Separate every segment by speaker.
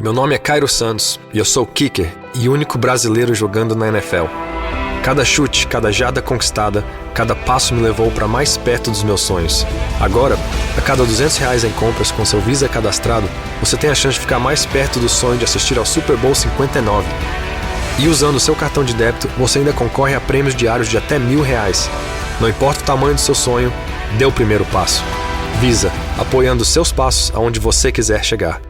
Speaker 1: Meu nome é Cairo Santos e eu sou kicker e único brasileiro jogando na NFL. Cada chute, cada jarda conquistada, cada passo me levou para mais perto dos meus sonhos. Agora, a cada R$ 200 em compras com seu Visa cadastrado, você tem a chance de ficar mais perto do sonho de assistir ao Super Bowl 59. E usando o seu cartão de débito, você ainda concorre a prêmios diários de até R$ 1.000. Não importa o tamanho do seu sonho, dê o primeiro passo. Visa, apoiando seus passos aonde você quiser chegar.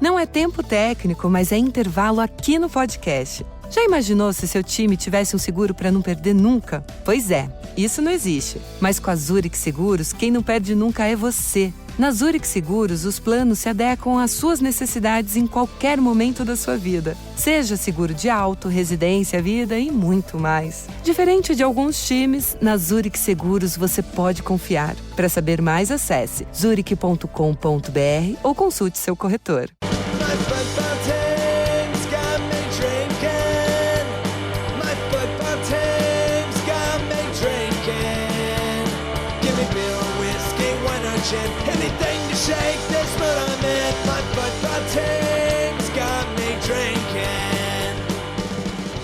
Speaker 2: Não é tempo técnico, mas é intervalo aqui no podcast. Já imaginou se seu time tivesse um seguro para não perder nunca? Pois é, isso não existe. Mas com a Zurich Seguros, quem não perde nunca é você. Na Zurich Seguros, os planos se adequam às suas necessidades em qualquer momento da sua vida. Seja seguro de auto, residência, vida e muito mais. Diferente de alguns times, na Zurich Seguros você pode confiar. Para saber mais, acesse zurich.com.br ou consulte seu corretor.
Speaker 3: Anything to shake this mood I'm in. My football team's got me drinking.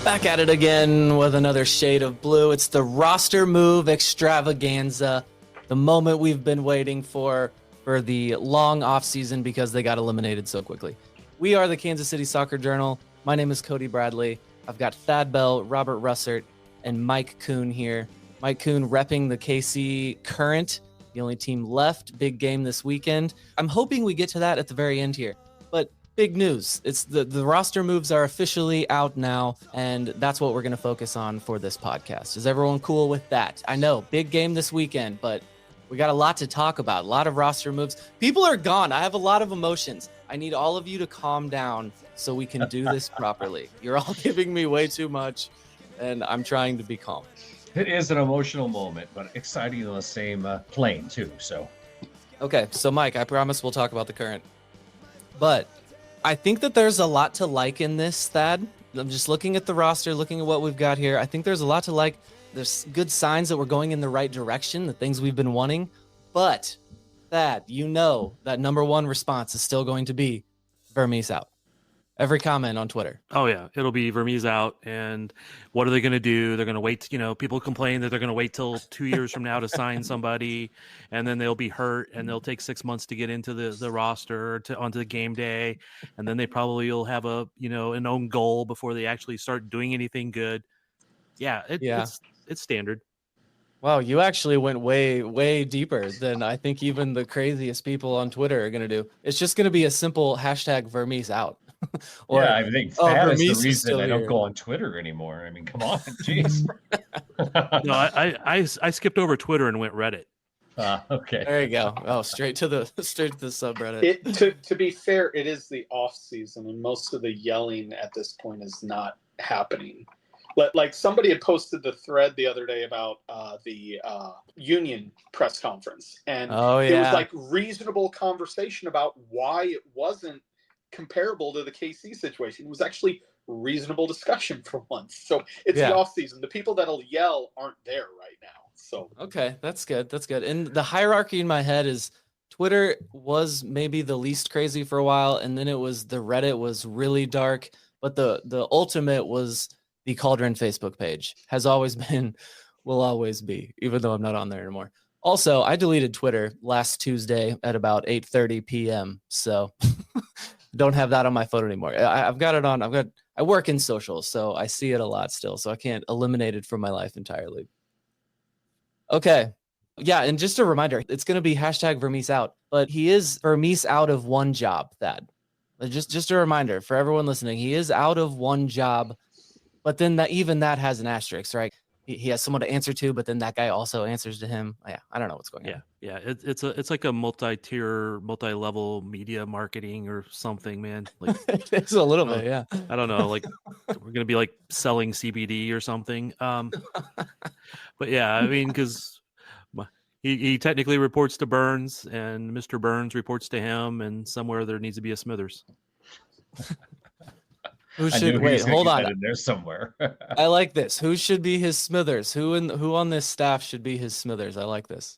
Speaker 3: Back at it again with another shade of blue. It's the roster move extravaganza, the moment we've been waiting for the long offseason because they got eliminated so quickly. We are the Kansas City Soccer Journal. My name is Cody Bradley. I've got Thad Bell, Robert Russert, and Mike Kuhn here. Mike Kuhn repping the KC Current, the only team left. Big game this weekend. I'm hoping we get to that at the very end here. But big news. It's the roster moves are officially out now, and that's what we're going to focus on for this podcast. Is everyone cool with that? I know, big game this weekend, but we got a lot to talk about. A lot of roster moves. People are gone. I have a lot of emotions. I need all of you to calm down so we can do this properly. You're all giving me way too much, and I'm trying to be calm.
Speaker 4: It is an emotional moment, but exciting on the same plane too. So,
Speaker 3: okay. So Mike, I promise we'll talk about the Current, but I think that there's a lot to like in this, Thad. I'm just looking at the roster, looking at what we've got here. I think there's a lot to like. There's good signs that we're going in the right direction, the things we've been wanting. But Thad, you know that number one response is still going to be Vermees out. Every comment on Twitter.
Speaker 5: Oh, yeah. It'll be Vermees out. And what are they going to do? They're going to wait. People complain that they're going to wait till 2 years from now to sign somebody, and then they'll be hurt, and they'll take 6 months to get into the roster, onto the game day. And then they probably will have an own goal before they actually start doing anything good. Yeah, it's standard.
Speaker 3: Wow, you actually went way, way deeper than I think even the craziest people on Twitter are going to do. It's just going to be a simple hashtag Vermees out.
Speaker 4: Or, yeah, I think that is the reason I don't
Speaker 3: here.
Speaker 4: go on Twitter anymore. I mean, come on, jeez.
Speaker 5: No, I skipped over Twitter and went Reddit.
Speaker 4: Okay.
Speaker 3: There you go. Oh, straight to the subreddit.
Speaker 6: To be fair, it is the off season, and most of the yelling at this point is not happening. Like somebody had posted the thread the other day about the union press conference, and it was like reasonable conversation about why it wasn't comparable to the KC situation. It was actually reasonable discussion for once. So it's the off season. The people that'll yell aren't there right now. So
Speaker 3: okay, that's good. That's good. And the hierarchy in my head is Twitter was maybe the least crazy for a while, and then it was the Reddit was really dark, but the ultimate was the Cauldron Facebook page. Has always been, will always be, even though I'm not on there anymore. Also, I deleted Twitter last Tuesday at about 8:30 p.m. So don't have that on my phone anymore. I've got it on. I work in social, so I see it a lot still. So I can't eliminate it from my life entirely. Okay. Yeah, and just a reminder, it's going to be hashtag Vermees out, but he is Vermees out of one job, Thad. Just a reminder for everyone listening, he is out of one job, but then that has an asterisk, right? He has someone to answer to, but then that guy also answers to him. Yeah, I don't know what's going on.
Speaker 5: Yeah. It's like a multi-tier, multi-level media marketing or something, man. Like
Speaker 3: it's a little bit, yeah.
Speaker 5: I don't know. Like we're gonna be like selling CBD or something. But yeah, I mean, because he technically reports to Burns, and Mr. Burns reports to him, and somewhere there needs to be a Smithers.
Speaker 3: Who should wait? Hold on.
Speaker 4: In there somewhere.
Speaker 3: I like this. Who should be his Smithers? Who on this staff should be his Smithers? I like this.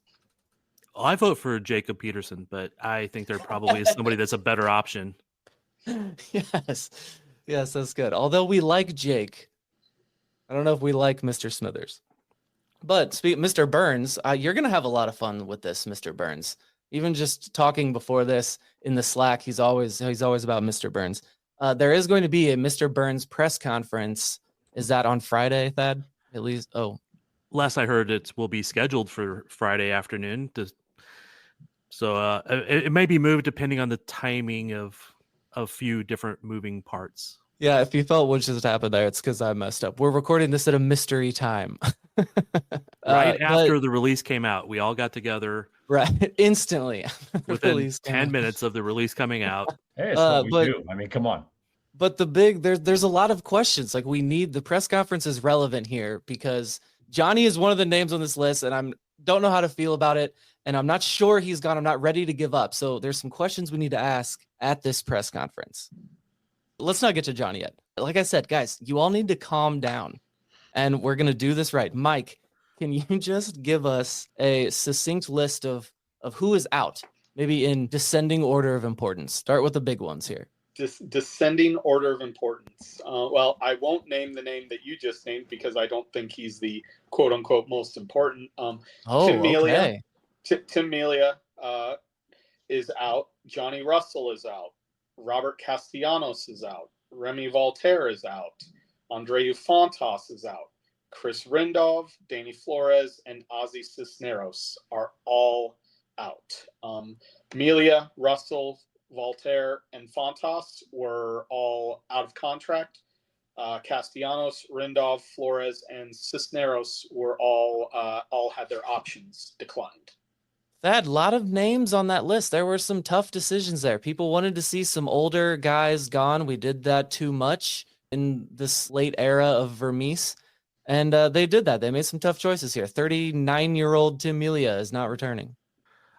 Speaker 5: I vote for Jacob Peterson, but I think there probably is somebody that's a better option.
Speaker 3: Yes. Yes, that's good. Although we like Jake, I don't know if we like Mr. Smithers. But Mr. Burns, you're going to have a lot of fun with this, Mr. Burns. Even just talking before this in the Slack, he's always about Mr. Burns. There is going to be a Mr. Burns press conference. Is that on Friday, Thad? At least,
Speaker 5: Last I heard, it will be scheduled for Friday afternoon. So it may be moved depending on the timing of a few different moving parts.
Speaker 3: Yeah, if you felt what just happened there, it's because I messed up. We're recording this at a mystery time.
Speaker 5: Right after the release came out, we all got together.
Speaker 3: Right, instantly.
Speaker 5: Within 10 minutes of the release coming out.
Speaker 4: Hey, it's what we do. I mean, come on.
Speaker 3: But there's a lot of questions. Like, we need the press conference is relevant here because Johnny is one of the names on this list, and I don't know how to feel about it. And I'm not sure he's gone. I'm not ready to give up. So there's some questions we need to ask at this press conference. Let's not get to Johnny yet. Like I said, guys, you all need to calm down, and we're going to do this right. Mike, can you just give us a succinct list of who is out, maybe in descending order of importance? Start with the big ones here.
Speaker 6: Descending order of importance. Well, I won't name the name that you just named because I don't think he's the quote unquote most important. Tim Melia, Tim Melia is out. Johnny Russell is out. Robert Castellanos is out. Remy Voltaire is out. Andreu Fontas is out. Chris Rindov, Danny Flores, and Ozzy Cisneros are all out. Melia, Russell, Voltaire, and Fontas were all out of contract. Castellanos, Rindov, Flores, and Cisneros were all had their options declined.
Speaker 3: That a lot of names on that list. There were some tough decisions there. People wanted to see some older guys gone. We did that too much in this late era of Vermees. And they did that. They made some tough choices here. 39-year-old Tim Melia is not returning.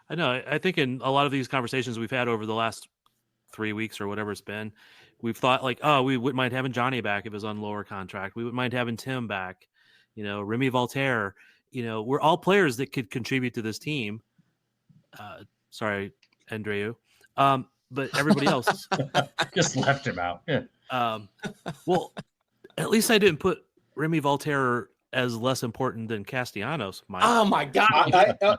Speaker 5: I know. I think in a lot of these conversations we've had over the last 3 weeks or whatever it's been, we've thought like, oh, we wouldn't mind having Johnny back if it was on lower contract. We wouldn't mind having Tim back. Remy Voltaire. We're all players that could contribute to this team. Sorry, Andreu. But everybody else
Speaker 4: just left him out. Yeah.
Speaker 5: Well, at least I didn't put Remy Voltaire as less important than Castellanos.
Speaker 3: Oh my God!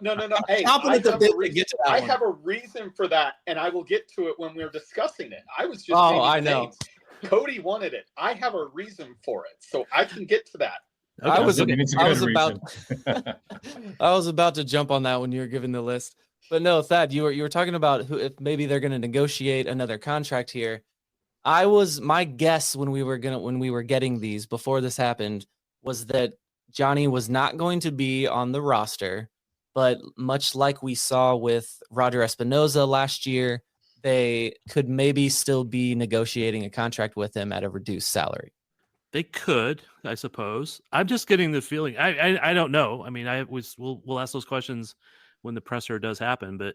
Speaker 6: No. Hey, I have a reason for that, and I will get to it when we're discussing it. I was just.
Speaker 3: I know.
Speaker 6: Names. Cody wanted it. I have a reason for it, so I can get to that.
Speaker 3: Okay. I was about to jump on that when you were giving the list. But no, Thad, you were talking about if maybe they're going to negotiate another contract here. My guess when we were getting these before this happened was that Johnny was not going to be on the roster, but much like we saw with Roger Espinoza last year, they could maybe still be negotiating a contract with him at a reduced salary.
Speaker 5: They could, I suppose. I'm just getting the feeling. I don't know. I mean, we'll ask those questions when the presser does happen, but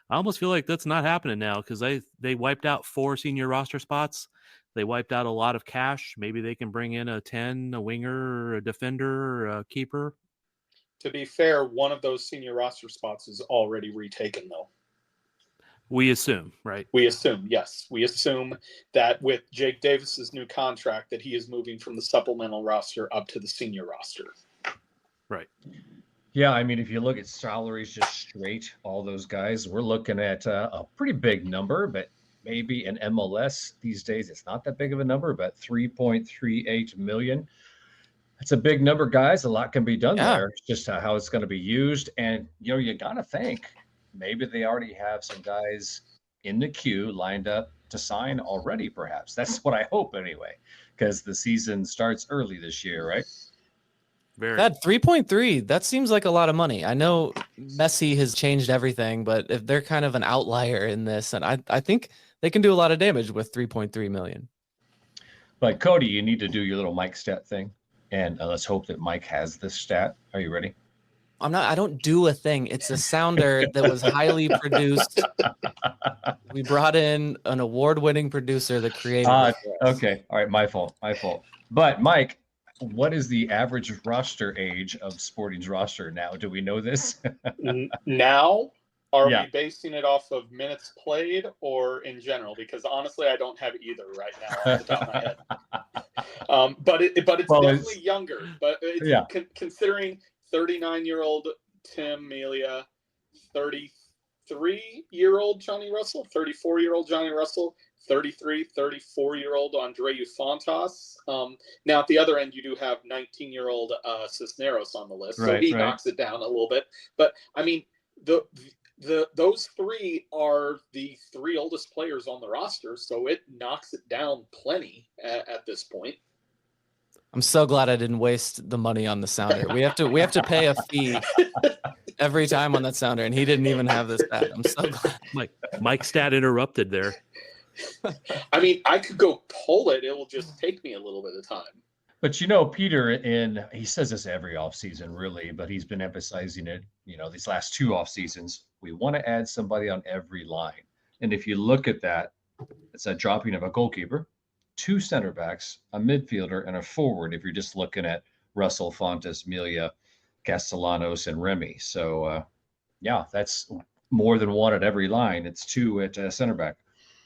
Speaker 5: I almost feel like that's not happening now because they wiped out 4 senior roster spots. They wiped out a lot of cash. Maybe they can bring in a 10, a winger, a defender, or a keeper.
Speaker 6: To be fair, one of those senior roster spots is already retaken, though.
Speaker 5: We assume, right?
Speaker 6: We assume, yes. We assume that with Jake Davis's new contract that he is moving from the supplemental roster up to the senior roster.
Speaker 5: Right.
Speaker 4: Yeah, I mean, if you look at salaries just straight, all those guys, we're looking at a pretty big number, but maybe in MLS these days, it's not that big of a number, but $3.38 million. That's a big number, guys. A lot can be done there. It's just how it's going to be used. And, you got to think maybe they already have some guys in the queue lined up to sign already, perhaps. That's what I hope anyway, because the season starts early this year, right?
Speaker 3: That 3.3, that seems like a lot of money. I know Messi has changed everything, but if they're kind of an outlier in this, and I think they can do a lot of damage with 3.3 million.
Speaker 4: But Cody, you need to do your little Mike stat thing, and let's hope that Mike has this stat. Are you ready?
Speaker 3: I don't do a thing. It's a sounder that was highly produced. We brought in an award-winning producer that created it.
Speaker 4: Okay. All right. My fault. But Mike, what is the average roster age of Sporting's roster now? Do we know this?
Speaker 6: Now? Are
Speaker 4: Yeah.
Speaker 6: we basing it off of minutes played or in general? Because honestly, I don't have either right now off the top of my head. But it's definitely younger. But
Speaker 4: Yeah.
Speaker 6: Considering 39-year-old Tim Melia, 33-year-old Johnny Russell, 34-year-old Johnny Russell, 34-year-old Andreu Fontas. Now at the other end, you do have 19-year-old Cisneros on the list, so he knocks it down a little bit. But I mean, those three are the three oldest players on the roster, so it knocks it down plenty at this point.
Speaker 3: I'm so glad I didn't waste the money on the sounder. We have to pay a fee every time on that sounder, and he didn't even have this stat. I'm so glad.
Speaker 5: Mike's stat interrupted there.
Speaker 6: I mean, I could go pull it. It will just take me a little bit of time.
Speaker 4: But Peter, he says this every offseason, really, but he's been emphasizing it, these last two off seasons. We want to add somebody on every line. And if you look at that, it's a dropping of a goalkeeper, two center backs, a midfielder, and a forward, if you're just looking at Russell, Fontes, Melia, Castellanos, and Remy. So, that's more than one at every line. It's two at center back.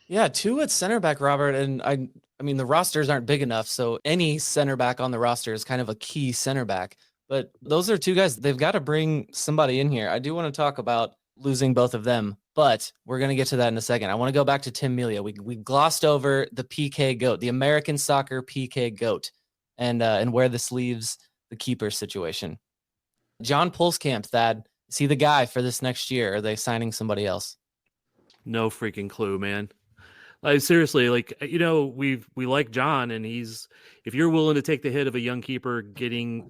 Speaker 3: Yeah, two at center back, Robert. And I mean, the rosters aren't big enough, so any center back on the roster is kind of a key center back. But those are two guys. They've got to bring somebody in here. I do want to talk about losing both of them, but we're going to get to that in a second. I want to go back to Tim Melia. We glossed over the PK GOAT, the American soccer PK GOAT, and where this leaves the keeper situation. John Pulskamp, Thad, is he the guy for this next year? Are they signing somebody else?
Speaker 5: No freaking clue, man. Seriously, we like John, and if you're willing to take the hit of a young keeper getting,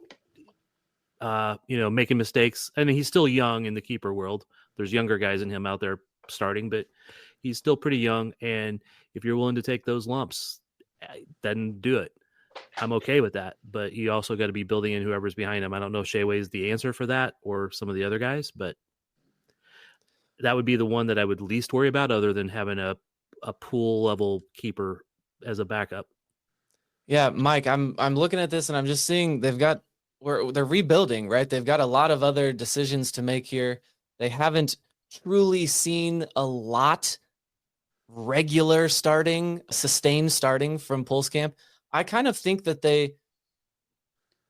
Speaker 5: making mistakes, and he's still young in the keeper world. There's younger guys than him out there starting, but he's still pretty young. And if you're willing to take those lumps, then do it. I'm okay with that. But you also got to be building in whoever's behind him. I don't know if Shea is the answer for that or some of the other guys, but that would be the one that I would least worry about, other than having a pool level keeper as a backup.
Speaker 3: Yeah, Mike, I'm looking at this and I'm just seeing they're rebuilding, right? They've got a lot of other decisions to make here. They haven't truly seen a lot regular starting, sustained starting from Pulskamp. I kind of think that they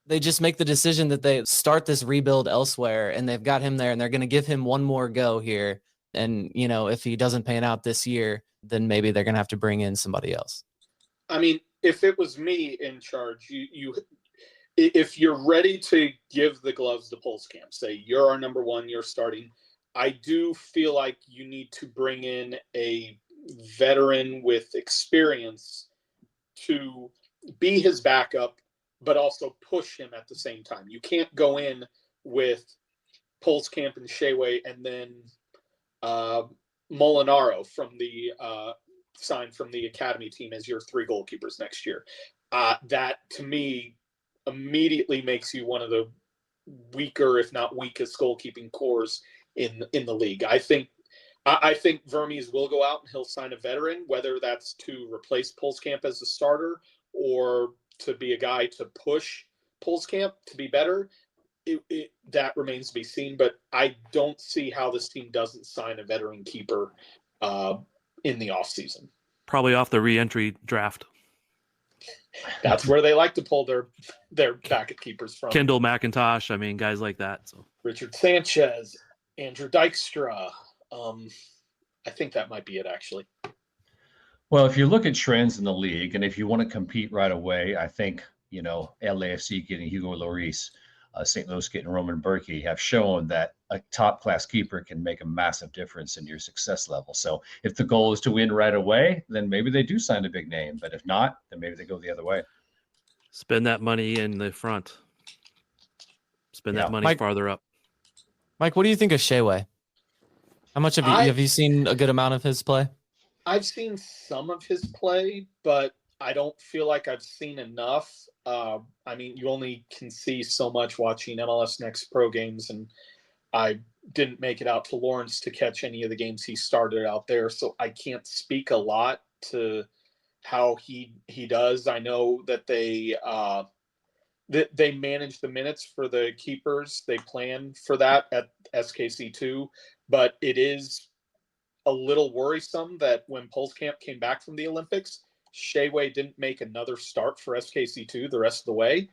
Speaker 3: just make the decision that they start this rebuild elsewhere, and they've got him there, and they're going to give him one more go here. And, if he doesn't pan out this year, then maybe they're going to have to bring in somebody else.
Speaker 6: I mean, if it was me in charge, if you're ready to give the gloves to Pulskamp, say you're our number one, you're starting, I do feel like you need to bring in a veteran with experience to be his backup, but also push him at the same time. You can't go in with Pulskamp and Shea and then Molinaro from the signed from the academy team as your three goalkeepers next year. That to me immediately makes you one of the weaker, if not weakest, goalkeeping cores in the league. I think Vermes will go out and he'll sign a veteran, whether that's to replace Pulskamp as a starter or to be a guy to push Pulskamp to be better. That remains to be seen, but I don't see how this team doesn't sign a veteran keeper in the offseason.
Speaker 5: Probably off the re-entry draft.
Speaker 6: That's where they like to pull their backup keepers from.
Speaker 5: Kendall McIntosh, guys like that. So
Speaker 6: Richard Sanchez, Andrew Dykstra. I think that might be it, actually.
Speaker 4: Well, if you look at trends in the league, and if you want to compete right away, I think, LAFC getting Hugo Lloris, St. Louis getting Roman Berkey have shown that a top-class keeper can make a massive difference in your success level. So if the goal is to win right away, then maybe they do sign a big name. But if not, then maybe they go the other way.
Speaker 5: Spend that money in the front. Spend that money farther up.
Speaker 3: Mike, what do you think of Shea? How much have you seen a good amount of his play?
Speaker 6: I've seen some of his play, but I don't feel like I've seen enough. You only can see so much watching MLS Next Pro games, and I didn't make it out to Lawrence to catch any of the games he started out there, so I can't speak a lot to how he does. I know that they they manage the minutes for the keepers. They plan for that at SKC2, but it is a little worrisome that when Pulskamp came back from the Olympics, Shayway didn't make another start for SKC2 the rest of the way.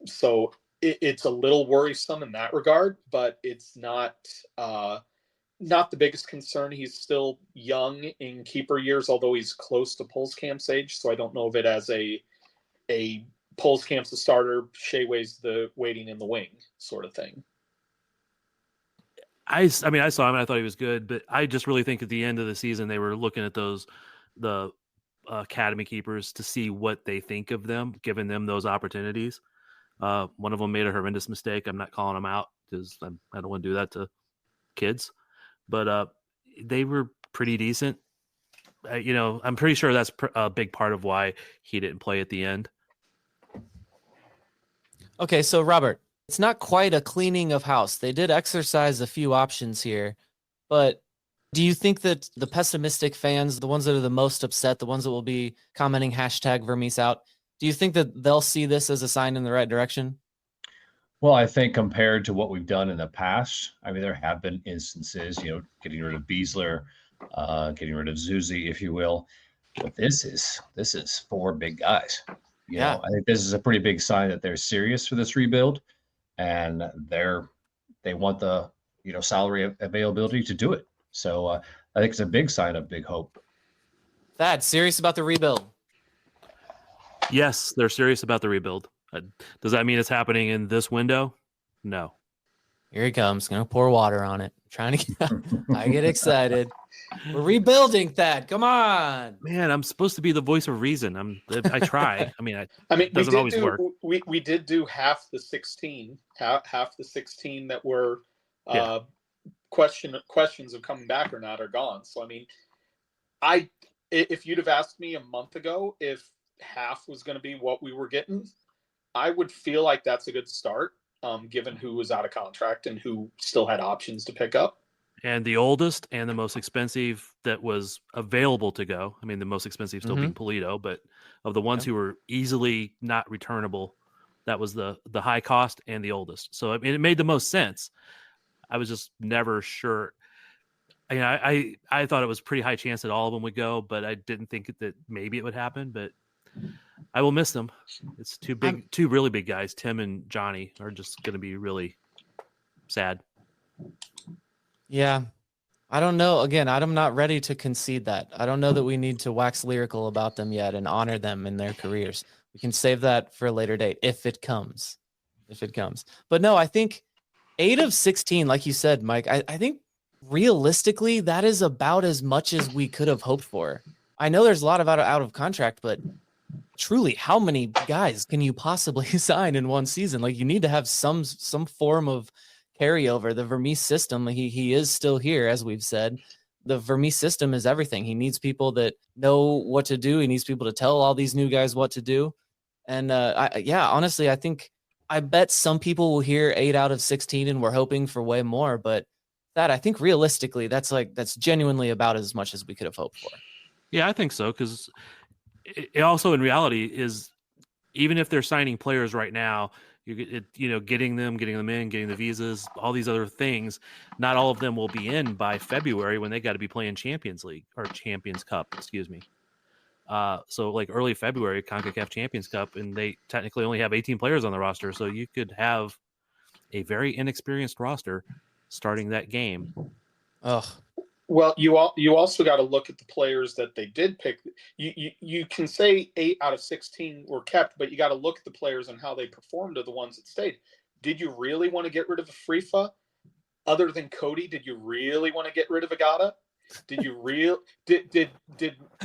Speaker 6: So it's a little worrisome in that regard, but it's not the biggest concern. He's still young in keeper years, although he's close to Pulskamp's age. So I don't know if it as a Pulskamp's the starter, Shayway's the waiting in the wing sort of thing.
Speaker 5: I mean, I saw him and I thought he was good, but I just really think at the end of the season they were looking at the academy keepers to see what they think of them, giving them those opportunities. One of them made a horrendous mistake. I'm not calling him out because I don't want to do that to kids, but they were pretty decent. I'm pretty sure that's a big part of why he didn't play at the end.
Speaker 3: Okay, so Robert, it's not quite a cleaning of house. They did exercise a few options here, but do you think that the pessimistic fans, the ones that are the most upset, the ones that will be commenting #Vermees out, do you think that they'll see this as a sign in the right direction?
Speaker 4: Well, I think compared to what we've done in the past, I mean, there have been instances, getting rid of Beasler, getting rid of Zuzi, if you will. But this is 4 big guys. I think this is a pretty big sign that they're serious for this rebuild, and they want the salary availability to do it. So I think it's a big sign of big hope.
Speaker 3: Thad, serious about the rebuild?
Speaker 5: Yes, they're serious about the rebuild. Does that mean it's happening in this window? No.
Speaker 3: Here he comes. Gonna pour water on it. Trying to get I get excited. We're rebuilding, Thad. Come on.
Speaker 5: Man, I'm supposed to be the voice of reason. I try. I mean, it doesn't always work.
Speaker 6: We did do half the 16 that were questions of coming back or not are gone. So I mean, if you'd have asked me a month ago if half was going to be what we were getting, I would feel like that's a good start, given who was out of contract and who still had options to pick up.
Speaker 5: And the oldest and the most expensive that was available to go. I mean, the most expensive still being Polito, but of the ones who were easily not returnable, that was the high cost and the oldest. So I mean, it made the most sense. I was just never sure. I thought it was pretty high chance that all of them would go, but I didn't think that maybe it would happen. But I will miss them. It's two really big guys. Tim and Johnny are just going to be really sad.
Speaker 3: Yeah. I don't know. Again, I'm not ready to concede that. I don't know that we need to wax lyrical about them yet and honor them in their careers. We can save that for a later date if it comes. But no, I think 8 of 16, like you said, Mike, I think realistically that is about as much as we could have hoped for. I know there's a lot of out of contract, but truly, how many guys can you possibly sign in one season? Like, you need to have some form of carryover. The Vermees system, he is still here, as we've said. The Vermees system is everything. He needs people that know what to do. He needs people to tell all these new guys what to do. And honestly, I bet some people will hear 8 out of 16 and we're hoping for way more. But I think realistically, that's genuinely about as much as we could have hoped for.
Speaker 5: Yeah, I think so, because it also in reality is, even if they're signing players right now, getting them in, getting the visas, all these other things, not all of them will be in by February when they got to be playing Champions League or Champions Cup, excuse me. So like early February, CONCACAF Champions Cup, and they technically only have 18 players on the roster. So you could have a very inexperienced roster starting that game.
Speaker 3: Ugh.
Speaker 6: Well, you also got to look at the players that they did pick. You can say 8 out of 16 were kept, but you got to look at the players and how they performed to the ones that stayed. Did you really want to get rid of Afrifa? Other than Cody, did you really want to get rid of Agata? Did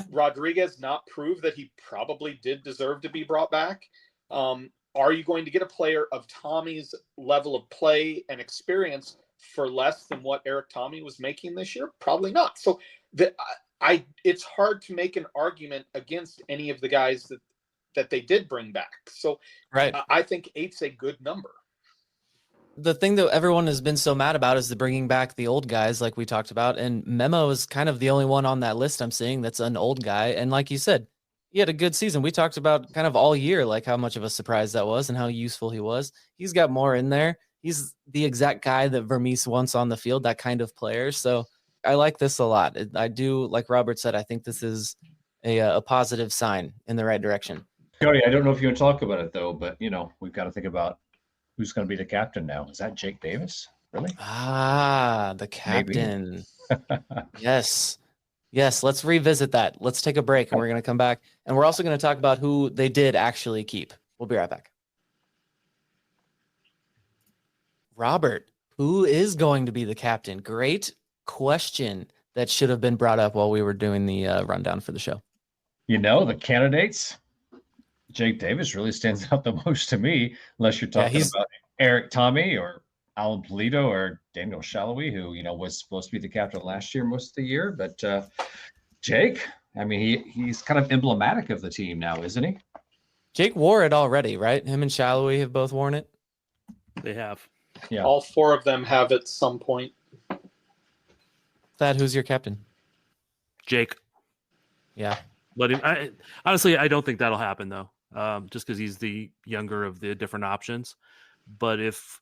Speaker 6: Rodriguez not prove that he probably did deserve to be brought back? Are you going to get a player of Tommy's level of play and experience for less than what Eric Tommy was making this year? Probably not. So it's hard to make an argument against any of the guys that they did bring back. So
Speaker 3: right.
Speaker 6: I think 8's a good number.
Speaker 3: The thing that everyone has been so mad about is the bringing back the old guys, like we talked about. And Memo is kind of the only one on that list I'm seeing that's an old guy. And like you said, he had a good season. We talked about kind of all year, like how much of a surprise that was and how useful he was. He's got more in there. He's the exact guy that Vermees wants on the field, that kind of player. So I like this a lot. I do, like Robert said, I think this is a positive sign in the right direction.
Speaker 4: Cody, I don't know if you want to talk about it though, but we've got to think about who's going to be the captain now. Is that Jake Davis? Really?
Speaker 3: The captain. Yes. Let's revisit that. Let's take a break and we're going to come back. And we're also going to talk about who they did actually keep. We'll be right back. Robert, who is going to be the captain? Great question that should have been brought up while we were doing the rundown for the show.
Speaker 4: The candidates, Jake Davis really stands out the most to me, unless you're talking about Eric Tommy or Alan Polito or Daniel Shallowy, who, was supposed to be the captain last year, most of the year. But Jake, I mean, he's kind of emblematic of the team now, isn't he?
Speaker 3: Jake wore it already, right? Him and Shallowy have both worn it.
Speaker 5: They have.
Speaker 4: Yeah.
Speaker 6: All four of them have at some point.
Speaker 3: Thad, who's your captain?
Speaker 5: Jake.
Speaker 3: Yeah.
Speaker 5: Let him. Honestly, I don't think that'll happen, though, just because he's the younger of the different options. But if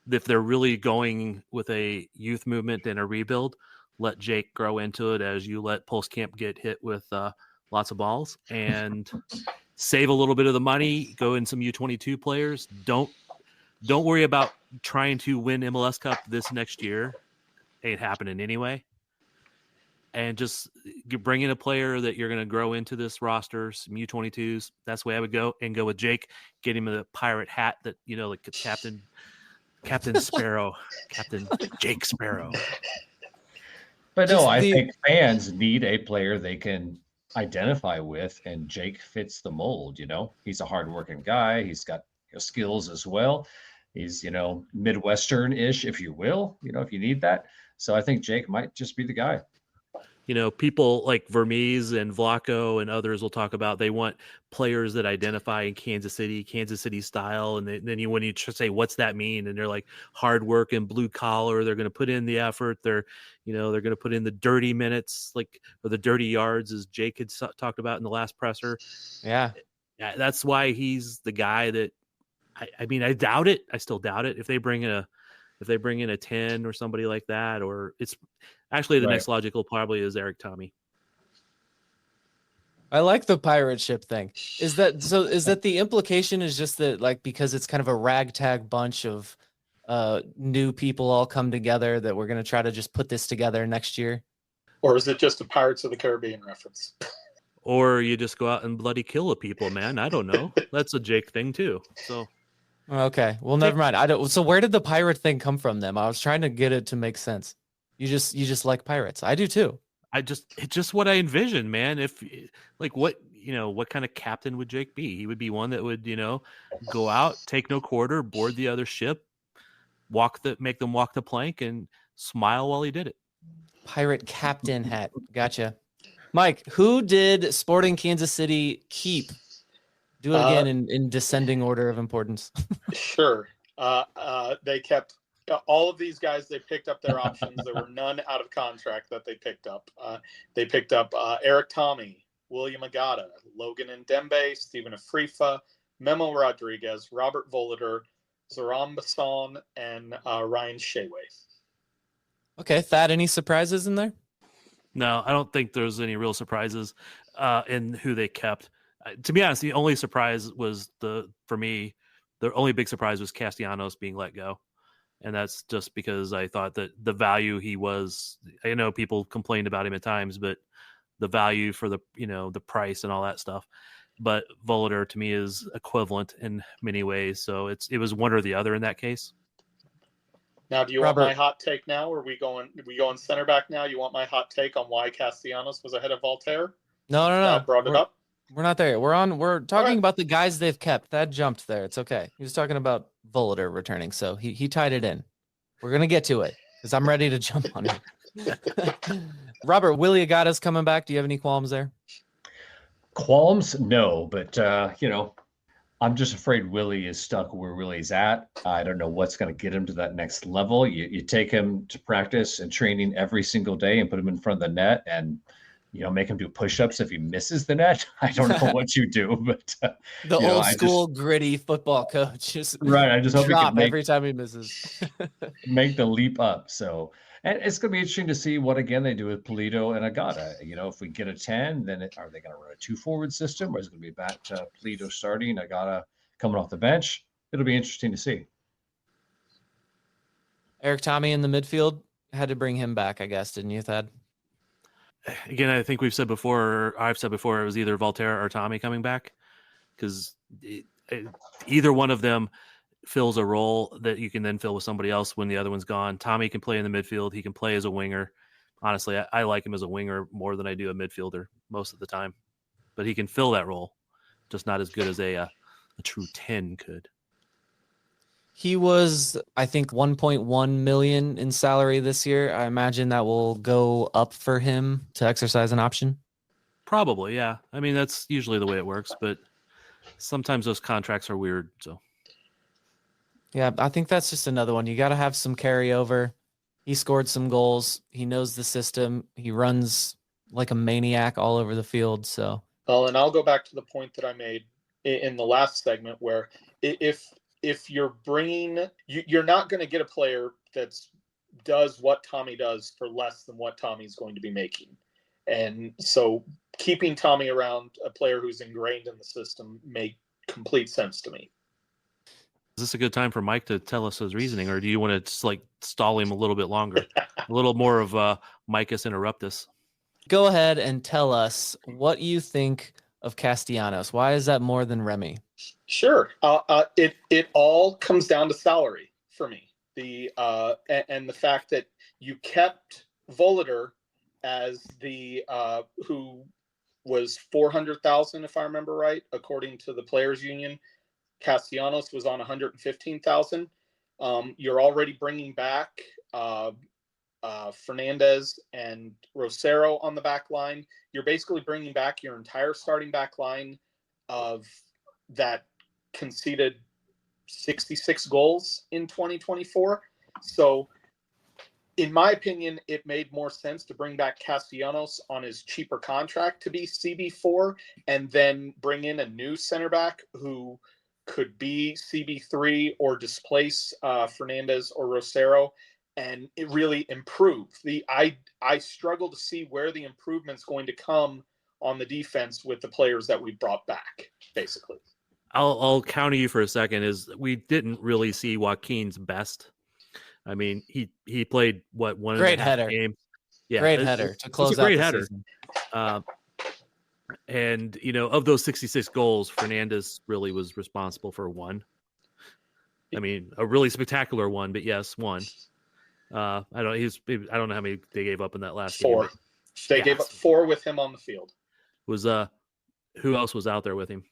Speaker 5: they're really going with a youth movement and a rebuild, let Jake grow into it as you let Pulse Camp get hit with lots of balls and save a little bit of the money, go in some U22 players. Don't worry about trying to win MLS Cup this next year. Ain't happening anyway. And just bring in a player that you're going to grow into this roster, some U22s. That's the way I would go, and go with Jake. Get him a pirate hat that, like Captain Sparrow, Captain Jake Sparrow.
Speaker 4: But no, I think fans need a player they can identify with, and Jake fits the mold. He's a hardworking guy. He's got skills as well. He's, Midwestern-ish, if you will, if you need that. So I think Jake might just be the guy.
Speaker 5: People like Vermees and Vlaco and others will talk about they want players that identify in Kansas City style. And then when you say, what's that mean? And they're like hard work and blue collar. They're going to put in the effort. They're going to put in the dirty minutes, or the dirty yards, as Jake had talked about in the last presser.
Speaker 3: Yeah.
Speaker 5: That's why he's the guy that, I mean, I doubt it. I still doubt it. If they bring in a 10 or somebody like that, or it's actually the next logical probably is Eric Tommy.
Speaker 3: I like the pirate ship thing. Is that the implication is just that, because it's kind of a ragtag bunch of new people all come together, that we're going to try to just put this together next year?
Speaker 6: Or is it just a Pirates of the Caribbean reference?
Speaker 5: Or you just go out and bloody kill a people, man. I don't know. That's a Jake thing too. So.
Speaker 3: Okay. Well, never mind. So where did the pirate thing come from then? I was trying to get it to make sense. You just like pirates. I do too.
Speaker 5: It's just what I envision, man. If what kind of captain would Jake be? He would be one that would, go out, take no quarter, board the other ship, make them walk the plank and smile while he did it.
Speaker 3: Pirate captain hat. Gotcha. Mike, who did Sporting Kansas City keep? Do it again in descending order of importance.
Speaker 6: Sure. They kept all of these guys. They picked up their options. There were none out of contract that they picked up. They picked up Eric Tommy, William Agata, Logan Ndembe, Stephen Afrifa, Memo Rodriguez, Robert Volader, Zoran Basson, and Ryan Sheway.
Speaker 3: Okay, Thad, any surprises in there?
Speaker 5: No, I don't think there's any real surprises in who they kept. To be honest, the only surprise was for me, the only big surprise was Castellanos being let go. And that's just because I thought that the value he was, I know people complained about him at times, but the value for the price and all that stuff. But Volader to me is equivalent in many ways. So it was one or the other in that case.
Speaker 6: Now, do you want my hot take now? Or are we going center back now? You want my hot take on why Castellanos was ahead of Voltaire?
Speaker 3: No.
Speaker 6: I brought it up.
Speaker 3: We're not there. We're talking about the guys they've kept. That jumped there. It's okay. He was talking about Volader returning, so he tied it in. We're gonna get to it because I'm ready to jump on it. Robert, Willie Agata's coming back. Do you have any qualms there?
Speaker 4: Qualms? No, but I'm just afraid Willie is stuck where Willie's at. I don't know what's going to get him to that next level. You take him to practice and training every single day and put him in front of the net, and make him do push-ups if he misses the net. I don't know what you do, but
Speaker 3: The old school gritty football coach just
Speaker 4: right. I just hope he can
Speaker 3: drop every time he misses.
Speaker 4: make the leap up. So, and it's going to be interesting to see what again they do with Polito and Agata. If we get a 10, then are they going to run a 2-forward system, or is it going to be back to Polito starting, Agata coming off the bench? It'll be interesting to see.
Speaker 3: Eric Tommy in the midfield, had to bring him back, I guess, didn't you, Thad?
Speaker 5: Again, I think I've said before, it was either Voltaire or Tommy coming back, because either one of them fills a role that you can then fill with somebody else when the other one's gone. Tommy can play in the midfield. He can play as a winger. Honestly, I like him as a winger more than I do a midfielder most of the time, but he can fill that role, just not as good as a true 10 could.
Speaker 3: He was, I think, 1.1 million in salary this year. I imagine that will go up for him to exercise an option.
Speaker 5: Probably, yeah. I mean, that's usually the way it works, but sometimes those contracts are weird. So,
Speaker 3: yeah, I think that's just another one. You got to have some carryover. He scored some goals. He knows the system. He runs like a maniac all over the field. So,
Speaker 6: well, and I'll go back to the point that I made in the last segment, where if you're bringing, you're not going to get a player that does what Tommy does for less than what Tommy's going to be making. And so keeping Tommy around, a player who's ingrained in the system, made complete sense to me.
Speaker 5: Is this a good time for Mike to tell us his reasoning, or do you want to just stall him a little bit longer? A little more of Micus Interruptus.
Speaker 3: Go ahead and tell us what you think of Castellanos. Why is that more than Remy?
Speaker 6: Sure. It all comes down to salary for me. And the fact that you kept Volater as the who was 400,000, if I remember right, according to the Players Union. Castellanos was on 115,000. You're already bringing back Fernandez and Rosero on the back line. You're basically bringing back your entire starting back line of that conceded 66 goals in 2024. So in my opinion, it made more sense to bring back Castellanos on his cheaper contract to be CB4 and then bring in a new center back who could be CB3 or displace Fernandez or Rosero, and it really improve. I struggle to see where the improvement's going to come on the defense with the players that we brought back, basically.
Speaker 5: I'll counter you for a second. Is we didn't really see Joaquin's best. I mean, he played one
Speaker 3: great
Speaker 5: header
Speaker 3: game.
Speaker 5: Yeah,
Speaker 3: great header to close out
Speaker 5: great
Speaker 3: the
Speaker 5: header.
Speaker 3: season.
Speaker 5: And of those 66 goals, Fernandez really was responsible for one. I mean, a really spectacular one, but yes, one. I don't know how many they gave up in that last
Speaker 6: 4.
Speaker 5: game.
Speaker 6: They gave up 4 with him on the field.
Speaker 5: Was who else was out there with him?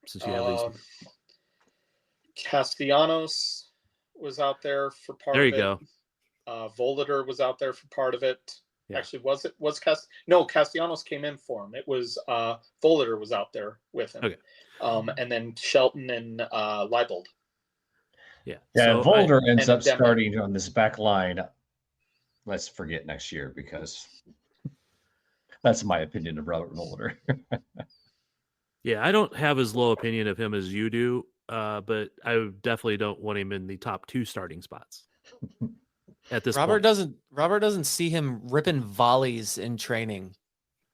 Speaker 5: Since you have these,
Speaker 6: Castellanos was out there for part
Speaker 5: there
Speaker 6: of it.
Speaker 5: There you
Speaker 6: go. Volater was out there for part of it.
Speaker 5: Yeah.
Speaker 6: Actually, Castellanos came in for him. It was Volater was out there with him.
Speaker 5: Okay.
Speaker 6: And then Shelton and Leibold.
Speaker 5: Yeah.
Speaker 4: So Volater ends up
Speaker 6: Demba.
Speaker 4: starting on this back line. Let's forget next year, because that's my opinion of Robert Volater.
Speaker 5: Yeah, I don't have as low opinion of him as you do, but I definitely don't want him in the top 2 starting spots. At this
Speaker 3: Robert
Speaker 5: point.
Speaker 3: doesn't see him ripping volleys in training.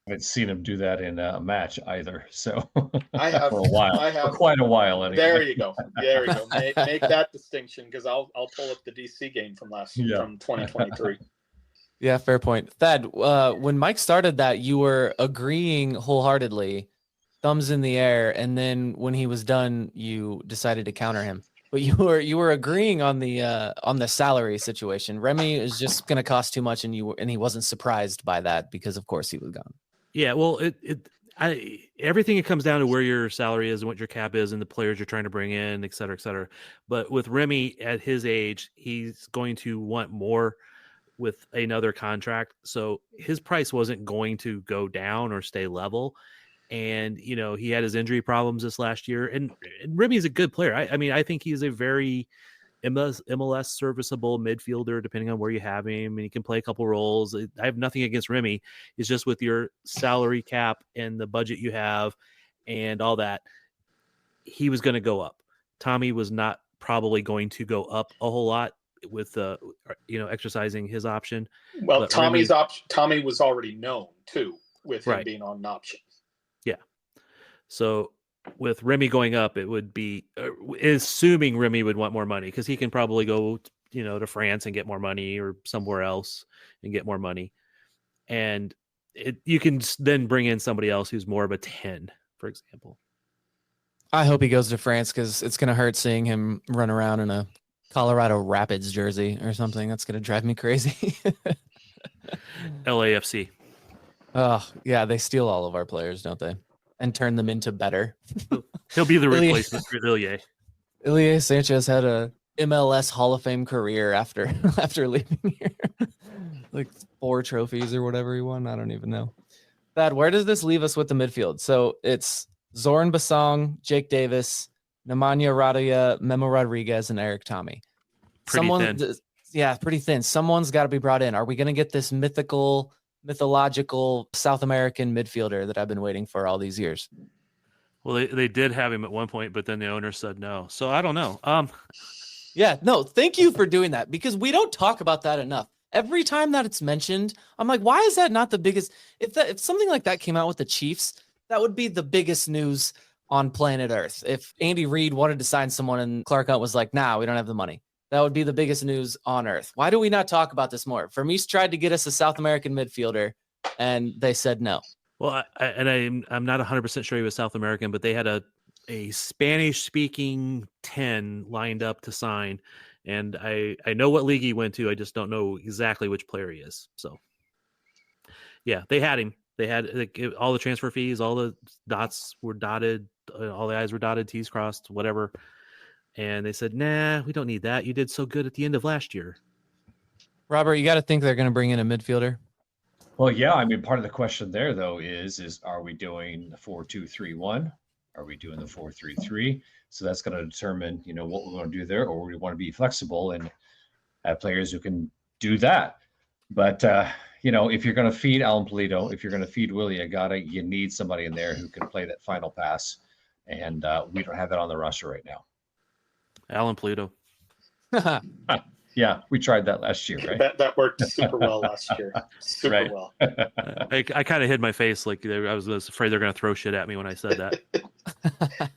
Speaker 4: I haven't seen him do that in a match either. So
Speaker 6: I have
Speaker 4: for a while. For quite a while. Anyway.
Speaker 6: There you go. Make that distinction, because I'll pull up the DC game from from 2023.
Speaker 3: Yeah, fair point. Thad, when Mike started that, you were agreeing wholeheartedly, thumbs in the air, and then when he was done, you decided to counter him. But you were agreeing on the salary situation. Remy is just going to cost too much, and he wasn't surprised by that because, of course, he was gone.
Speaker 5: Yeah, well, everything it comes down to where your salary is and what your cap is and the players you're trying to bring in, et cetera, et cetera. But with Remy at his age, he's going to want more with another contract. So his price wasn't going to go down or stay level. And, he had his injury problems this last year. And Remy's a good player. I mean, I think he's a very MLS serviceable midfielder, depending on where you have him, and he can play a couple roles. I have nothing against Remy. It's just with your salary cap and the budget you have and all that, he was going to go up. Tommy was not probably going to go up a whole lot with exercising his option.
Speaker 6: Well,
Speaker 5: But
Speaker 6: Tommy's
Speaker 5: Remy,
Speaker 6: option. Tommy was already known too, with him
Speaker 5: Right.
Speaker 6: being on an option.
Speaker 5: Yeah. So with Remy going up, it would be assuming Remy would want more money, because he can probably go, to France and get more money, or somewhere else and get more money. And you can then bring in somebody else who's more of a 10, for example.
Speaker 3: I hope he goes to France, because it's going to hurt seeing him run around in a Colorado Rapids jersey or something. That's going to drive me crazy.
Speaker 5: LAFC.
Speaker 3: Oh, yeah. They steal all of our players, don't they? And turn them into better.
Speaker 5: He'll be the replacement for Ilie.
Speaker 3: Ilie Sanchez had a MLS Hall of Fame career after leaving here. Like 4 trophies or whatever he won. I don't even know. Thad, where does this leave us with the midfield? So it's Zoran Basong, Jake Davis, Nemanja Radoja, Memo Rodriguez, and Eric Tommy.
Speaker 5: Pretty thin.
Speaker 3: Yeah, pretty thin. Someone's got to be brought in. Are we going to get this mythological South American midfielder that I've been waiting for all these years?
Speaker 5: Well, they did have him at one point, but then the owner said no. So I don't know.
Speaker 3: Yeah, no, thank you for doing that, because we don't talk about that enough. Every time that it's mentioned, I'm like, why is that not the biggest? If something like that came out with the Chiefs, that would be the biggest news on planet Earth. If Andy Reid wanted to sign someone and Clark Hunt was like, nah, we don't have the money, that would be the biggest news on Earth. Why do we not talk about this more? Vermees tried to get us a South American midfielder, and they said no.
Speaker 5: Well, I'm not 100% sure he was South American, but they had a Spanish-speaking 10 lined up to sign, and I know what league he went to. I just don't know exactly which player he is. So, yeah, they had him. They had all the transfer fees, all the dots were dotted, all the I's were dotted, T's crossed, whatever. And they said, nah, we don't need that. You did so good at the end of last year.
Speaker 3: Robert, you got to think they're going to bring in a midfielder.
Speaker 4: Well, yeah, I mean, part of the question there, though, is are we doing the 4-2-3-1? Are we doing the 4-3-3? So that's going to determine, what we want to do there, or we want to be flexible and have players who can do that. But, if you're going to feed Alan Polito, if you're going to feed Willie Agata, you need somebody in there who can play that final pass. And we don't have that on the roster right now.
Speaker 5: Alan Polito.
Speaker 4: Yeah, we tried that last year, right?
Speaker 6: That worked super well last year. Super
Speaker 4: Right.
Speaker 6: well.
Speaker 5: I kind of hid my face, like I was afraid they're going to throw shit at me when I said that.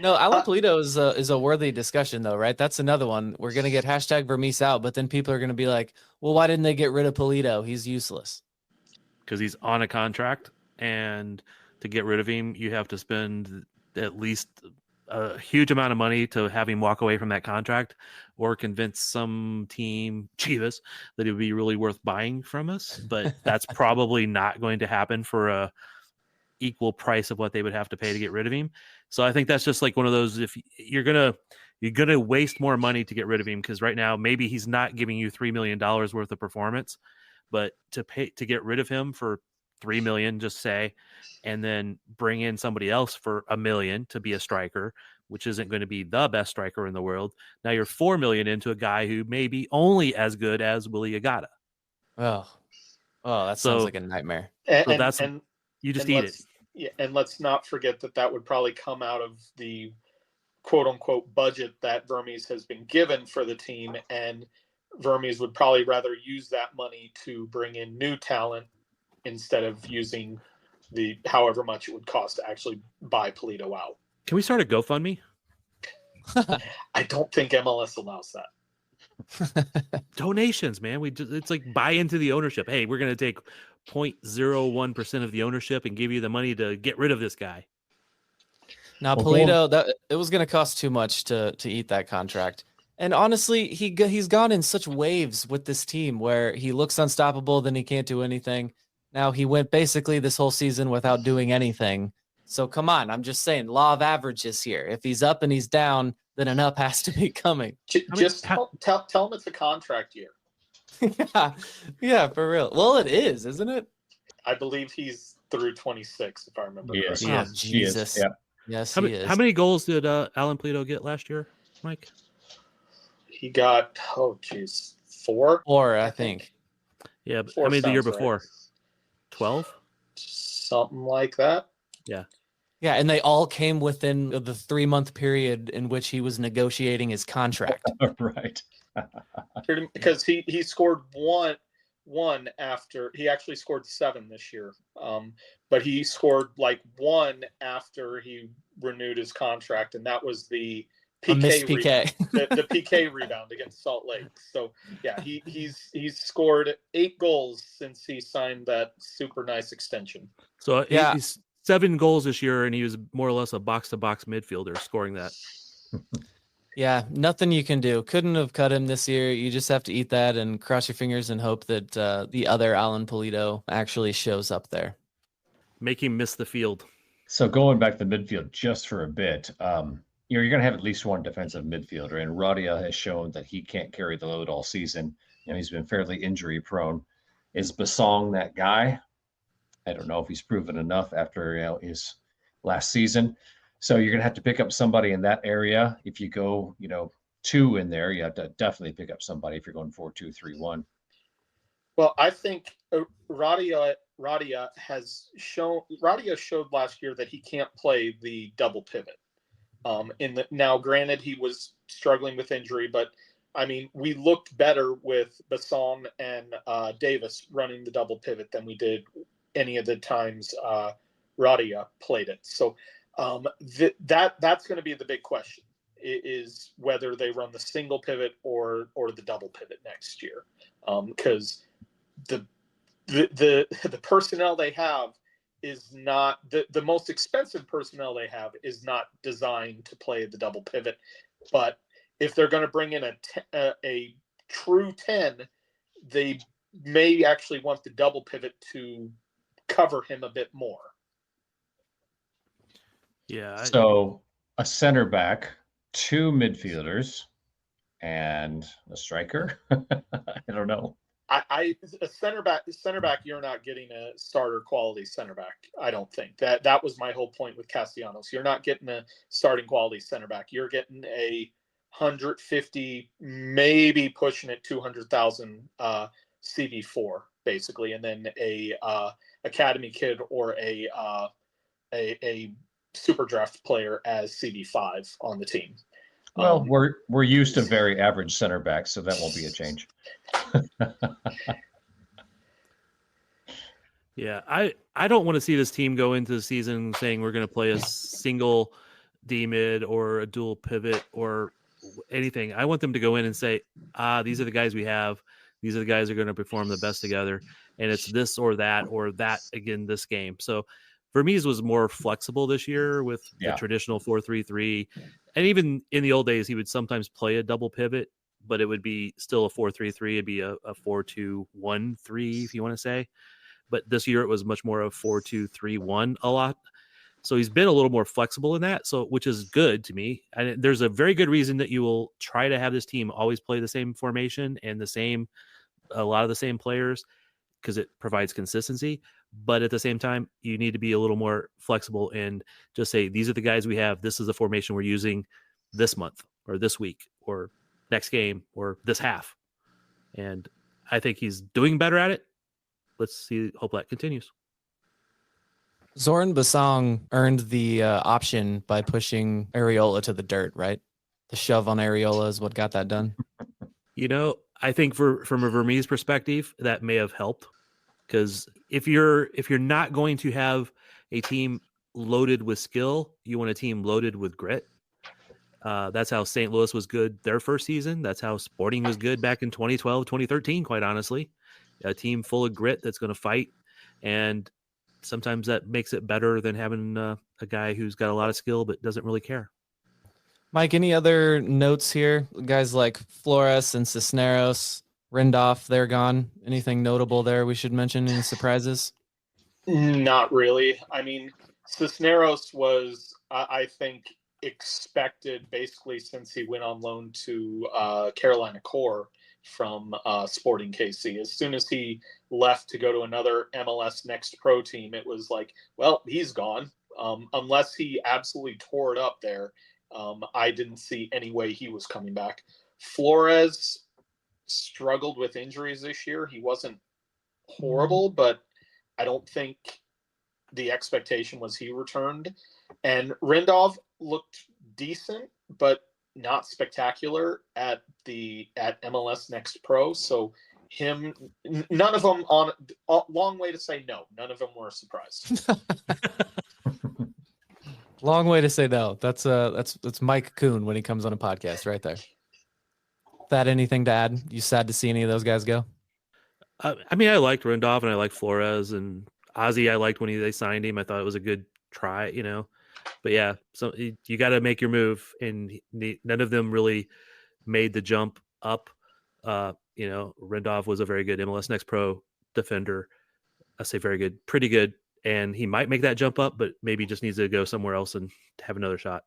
Speaker 3: No, Alan Polito is a worthy discussion, though, right? That's another one. We're going to get hashtag Vermees out, but then people are going to be like, well, why didn't they get rid of Polito? He's useless.
Speaker 5: Because he's on a contract, and to get rid of him, you have to spend at least a huge amount of money to have him walk away from that contract, or convince some team, Chivas, that it would be really worth buying from us. But that's probably not going to happen for a equal price of what they would have to pay to get rid of him. So I think that's just like one of those, if you're gonna waste more money to get rid of him, because right now maybe he's not giving you $3 million worth of performance, but to get rid of him for $3 million, just say, and then bring in somebody else for $1 million to be a striker, which isn't going to be the best striker in the world. Now you're $4 million into a guy who may be only as good as Willie Agata.
Speaker 3: Oh, that sounds like a nightmare.
Speaker 5: You just eat it.
Speaker 6: Yeah, and let's not forget that would probably come out of the quote unquote budget that Vermees has been given for the team, and Vermees would probably rather use that money to bring in new talent instead of using the however much it would cost to actually buy Polito out.
Speaker 5: Can we start a GoFundMe?
Speaker 6: I don't think MLS allows that.
Speaker 5: Donations, man. It's like buy into the ownership. Hey, we're going to take 0.01% of the ownership and give you the money to get rid of this guy.
Speaker 3: Now, Polito, it was going to cost too much to eat that contract. And honestly, he's gone in such waves with this team where he looks unstoppable, then he can't do anything. Now he went basically this whole season without doing anything. So come on, I'm just saying, law of averages here. If he's up and he's down, then an up has to be coming.
Speaker 6: Just tell him it's a contract year.
Speaker 3: Yeah, for real. Well, it is, isn't it?
Speaker 6: I believe he's through 26, if I remember
Speaker 4: Yes.
Speaker 6: correctly.
Speaker 3: Oh, Jesus.
Speaker 4: Yeah.
Speaker 3: Yes,
Speaker 5: How
Speaker 3: he is.
Speaker 5: many goals did Alan Polito get last year, Mike?
Speaker 6: He got, oh geez, 4?
Speaker 3: Or I think.
Speaker 5: Yeah, but
Speaker 6: 4
Speaker 5: how many the year
Speaker 6: sounds right.
Speaker 5: before? 12?
Speaker 6: Something like that.
Speaker 5: Yeah.
Speaker 3: Yeah, and they all came within the 3-month period in which he was negotiating his contract.
Speaker 4: Right.
Speaker 6: Because he scored one after he actually scored 7 this year. But he scored like 1 after he renewed his contract, and that was the
Speaker 3: A missed
Speaker 6: PK
Speaker 3: PK.
Speaker 6: the PK rebound against Salt Lake. So yeah, he's scored 8 goals since he signed that super nice extension.
Speaker 5: So
Speaker 3: Yeah.
Speaker 5: he's 7 goals this year, and he was more or less a box-to-box midfielder scoring that.
Speaker 3: Yeah, nothing you can do. Couldn't have cut him this year. You just have to eat that and cross your fingers and hope that the other Alan Pulido actually shows up there.
Speaker 5: Make him miss the field.
Speaker 4: So going back to the midfield just for a bit, you're going to have at least one defensive midfielder, and Radia has shown that he can't carry the load all season. He's been fairly injury prone. Is Basong that guy? I don't know if he's proven enough after his last season. So you're going to have to pick up somebody in that area. If you go, 2 in there, you have to definitely pick up somebody if you're going 4-2-3-1.
Speaker 6: Well, I think Radia showed last year that he can't play the double pivot. Now, granted, he was struggling with injury, but I mean, we looked better with Basong and Davis running the double pivot than we did any of the times Radia played it. So that's going to be the big question, is whether they run the single pivot or the double pivot next year, because the personnel they have is not the most expensive personnel they have is not designed to play the double pivot. But if they're going to bring in a true 10, they may actually want the double pivot to cover him a bit more.
Speaker 5: Yeah.
Speaker 4: So a center back, 2 midfielders, and a striker. I don't know.
Speaker 6: A center back, you're not getting a starter quality center back. I don't think that was my whole point with Castellanos. You're not getting a starting quality center back. You're getting a 150, maybe pushing it 200,000 CV4 basically, and then a academy kid or a super draft player as CV5 on the team.
Speaker 4: Well, we're used to very average center backs, so that won't be a change.
Speaker 5: Yeah, I don't want to see this team go into the season saying we're going to play a single D mid or a dual pivot or anything. I want them to go in and say, these are the guys we have. These are the guys who are going to perform the best together. And it's this or that again this game. So Vermees was more flexible this year with the traditional 4-3-3. And even in the old days, he would sometimes play a double pivot, but it would be still a 4-3-3. It'd be a 4-2-1-3, if you want to say. But this year it was much more of 4-2-3-1 a lot. So he's been a little more flexible in that, which is good to me. And there's a very good reason that you will try to have this team always play the same formation and a lot of the same players, because it provides consistency. But at the same time, you need to be a little more flexible and just say, these are the guys we have. This is the formation we're using this month or this week or next game or this half. And I think he's doing better at it. Let's see. Hope that continues.
Speaker 3: Zoran Basong earned the option by pushing Areola to the dirt, right? The shove on Areola is what got that done.
Speaker 5: I think from a Vermees perspective, that may have helped, because if you're not going to have a team loaded with skill, you want a team loaded with grit. That's how St. Louis was good their first season. That's how Sporting was good back in 2012, 2013, quite honestly. A team full of grit that's going to fight, and sometimes that makes it better than having a guy who's got a lot of skill but doesn't really care.
Speaker 3: Mike, any other notes here? Guys like Flores and Cisneros, Rindolph, they're gone. Anything notable there we should mention? Any surprises?
Speaker 6: Not really. I mean, Cisneros was, I think, expected basically since he went on loan to Carolina Core from Sporting KC. As soon as he left to go to another MLS Next Pro team, it was like, well, he's gone. Unless he absolutely tore it up there, I didn't see any way he was coming back. Flores struggled with injuries this year. He wasn't horrible, but I don't think the expectation was he returned. And Rindov looked decent, but not spectacular at MLS Next Pro. So none of them on a long way to say no. None of them were a surprise.
Speaker 3: Long way to say no. That's Mike Kuhn when he comes on a podcast right there. That anything to add? You sad to see any of those guys go?
Speaker 5: I mean, I liked Rindov and I liked Flores and Ozzy. I liked when they signed him. I thought it was a good try, But yeah, so you got to make your move, and none of them really made the jump up. Rindov was a very good MLS Next Pro defender. I say very good, pretty good, and he might make that jump up, but maybe just needs to go somewhere else and have another shot.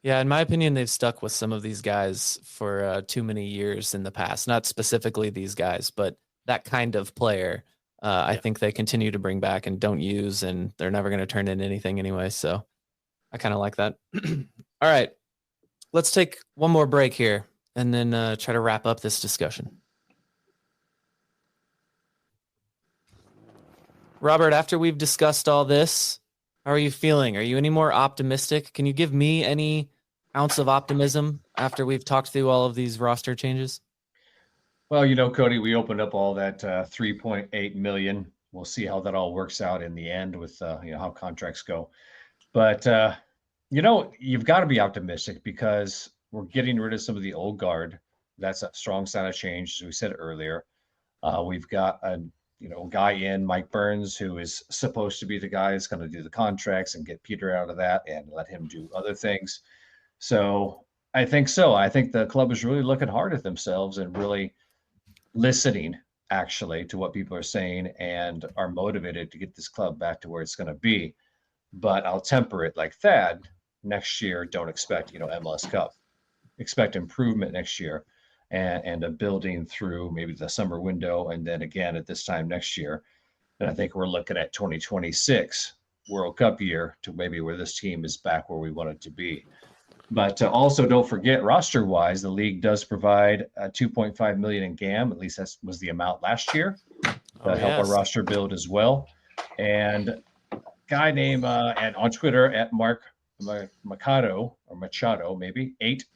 Speaker 3: Yeah, in my opinion, they've stuck with some of these guys for too many years in the past. Not specifically these guys, but that kind of player. I think they continue to bring back and don't use, and they're never going to turn into anything anyway. So I kind of like that. All right, let's take one more break here and then try to wrap up this discussion. Robert, after we've discussed all this, how are you feeling? Are you any more optimistic? Can you give me any ounce of optimism after we've talked through all of these roster changes?
Speaker 4: Well, Cody, we opened up all that 3.8 million. We'll see how that all works out in the end with how contracts go. But you've got to be optimistic because we're getting rid of some of the old guard. That's a strong sign of change, as we said earlier. We've got a guy in Mike Burns, who is supposed to be the guy that's going to do the contracts and get Peter out of that and let him do other things. So I think so. I think the club is really looking hard at themselves and really listening actually to what people are saying and are motivated to get this club back to where it's going to be. But I'll temper it like Thad. Next year, don't expect, MLS Cup. Expect improvement next year and a building through maybe the summer window. And then again, at this time next year, and I think we're looking at 2026 World Cup year to maybe where this team is back where we want it to be. But also don't forget, roster-wise, the league does provide $2.5 million in GAM. At least that was the amount last year to help our roster build as well. And a guy named and on Twitter at Mark Machado or Machado maybe 8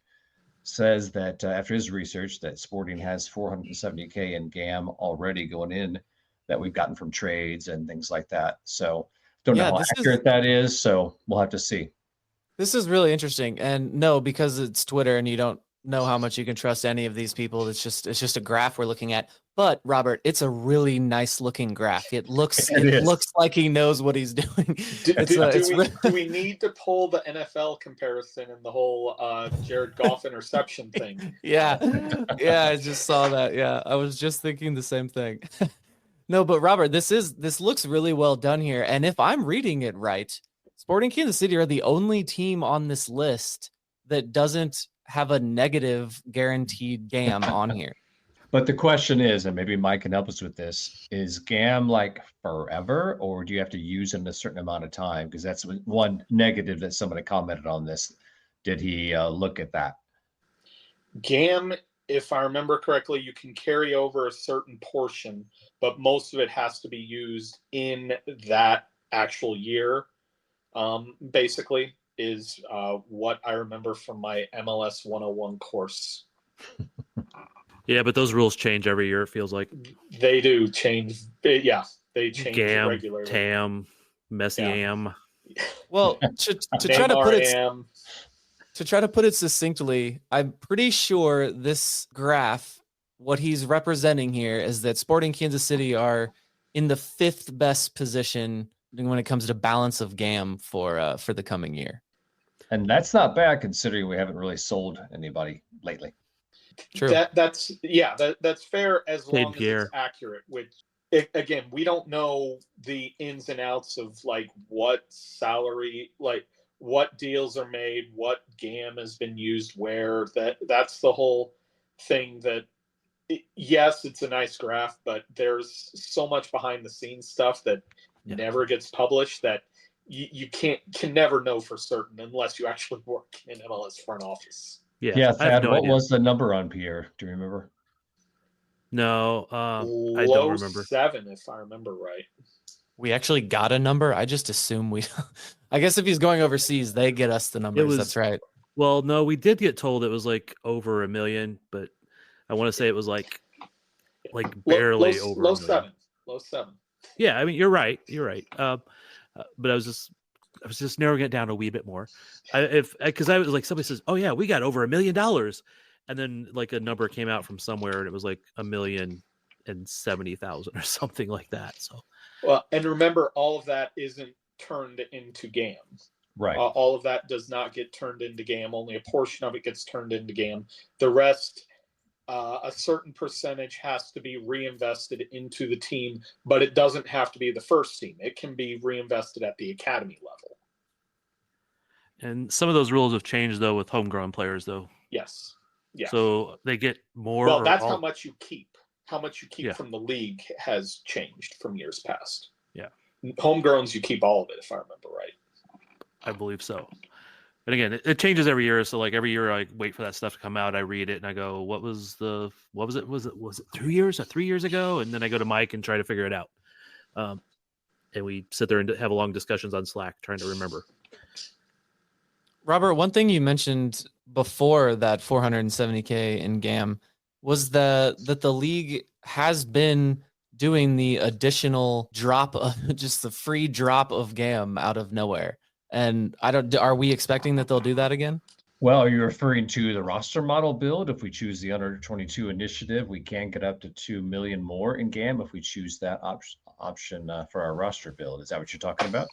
Speaker 4: says that after his research that Sporting has $470K in GAM already going in that we've gotten from trades and things like that. So don't know how accurate that is. So we'll have to see.
Speaker 3: This is really interesting. And no, because it's Twitter and you don't know how much you can trust any of these people. It's just a graph we're looking at. But Robert, it's a really nice looking graph. It looks like he knows what he's doing.
Speaker 6: Do we need to pull the NFL comparison and the whole Jared Goff interception thing?
Speaker 3: Yeah, I just saw that. Yeah, I was just thinking the same thing. No, but Robert, this looks really well done here. And if I'm reading it right, Sporting Kansas City are the only team on this list that doesn't have a negative guaranteed GAM on here.
Speaker 4: But the question is, and maybe Mike can help us with this, is GAM like forever, or do you have to use it in a certain amount of time? Because that's one negative that somebody commented on this. Did he look at that?
Speaker 6: GAM, if I remember correctly, you can carry over a certain portion, but most of it has to be used in that actual year. Basically is what I remember from my MLS 101 course.
Speaker 5: Yeah, but those rules change every year, it feels like.
Speaker 6: They do change. Yeah, they change
Speaker 5: GAM,
Speaker 6: regularly.
Speaker 5: TAM, Messiam.
Speaker 6: Yeah.
Speaker 3: Well, to try to put it to try to put it succinctly, I'm pretty sure this graph, what he's representing here is that Sporting Kansas City are in the 5th best position when it comes to balance of GAM for the coming year.
Speaker 4: And that's not bad considering we haven't really sold anybody lately.
Speaker 6: True. That's fair as long as it's accurate. Which again, we don't know the ins and outs of like what salary, like what deals are made, what GAM has been used where. That's the whole thing. Yes, it's a nice graph, but there's so much behind the scenes stuff that never gets published that you can never know for certain unless you actually work in MLS front office.
Speaker 4: Yeah,
Speaker 5: I have
Speaker 4: Thad,
Speaker 5: no
Speaker 4: what
Speaker 5: idea.
Speaker 4: was the number on Pierre? Do you remember?
Speaker 5: No, I don't
Speaker 6: Low
Speaker 5: remember.
Speaker 6: 7, if I remember right.
Speaker 3: We actually got a number. I just assume we. I guess if he's going overseas, they get us the numbers.
Speaker 5: was-
Speaker 3: That's right.
Speaker 5: Well, no, we did get told it was like over $1 million, but I want to say it was like barely over
Speaker 6: Low
Speaker 5: $1 million.
Speaker 6: 7. Low 7.
Speaker 5: Yeah, I mean, you're right. You're right. But I was just narrowing it down a wee bit more. Because I was like, somebody says, "Oh yeah, we got over $1 million," and then like a number came out from somewhere, and it was like 1,070,000 or something like that. So,
Speaker 6: Well, and remember, all of that isn't turned into GAM.
Speaker 4: Right.
Speaker 6: All of that does not get turned into GAM. Only a portion of it gets turned into GAM. The rest, a certain percentage has to be reinvested into the team, but it doesn't have to be the first team. It can be reinvested at the academy level.
Speaker 5: and some of those rules have changed though with homegrown players though.
Speaker 6: Yes. Yeah.
Speaker 5: So they get more.
Speaker 6: Well, that's how much you keep. How much you keep
Speaker 5: Yeah.
Speaker 6: from the league has changed from years past.
Speaker 5: Yeah.
Speaker 6: Homegrowns, you keep all of it, if I remember right.
Speaker 5: I believe so. And again, it changes every year. So like every year I wait for that stuff to come out. I read it and I go, what was it? Was it 2 years or 3 years ago? And then I go to Mike and try to figure it out. And we sit there and have long discussions on Slack trying to remember.
Speaker 3: Robert, one thing you mentioned before that 470K in GAM was that the league has been doing the additional drop of just the free drop of GAM out of nowhere. And are we expecting that they'll do that again?
Speaker 4: Well, are you referring to the roster model build? If we choose the under 22 initiative, we can get up to 2 million more in GAM if we choose that option for our roster build. Is that what you're talking about?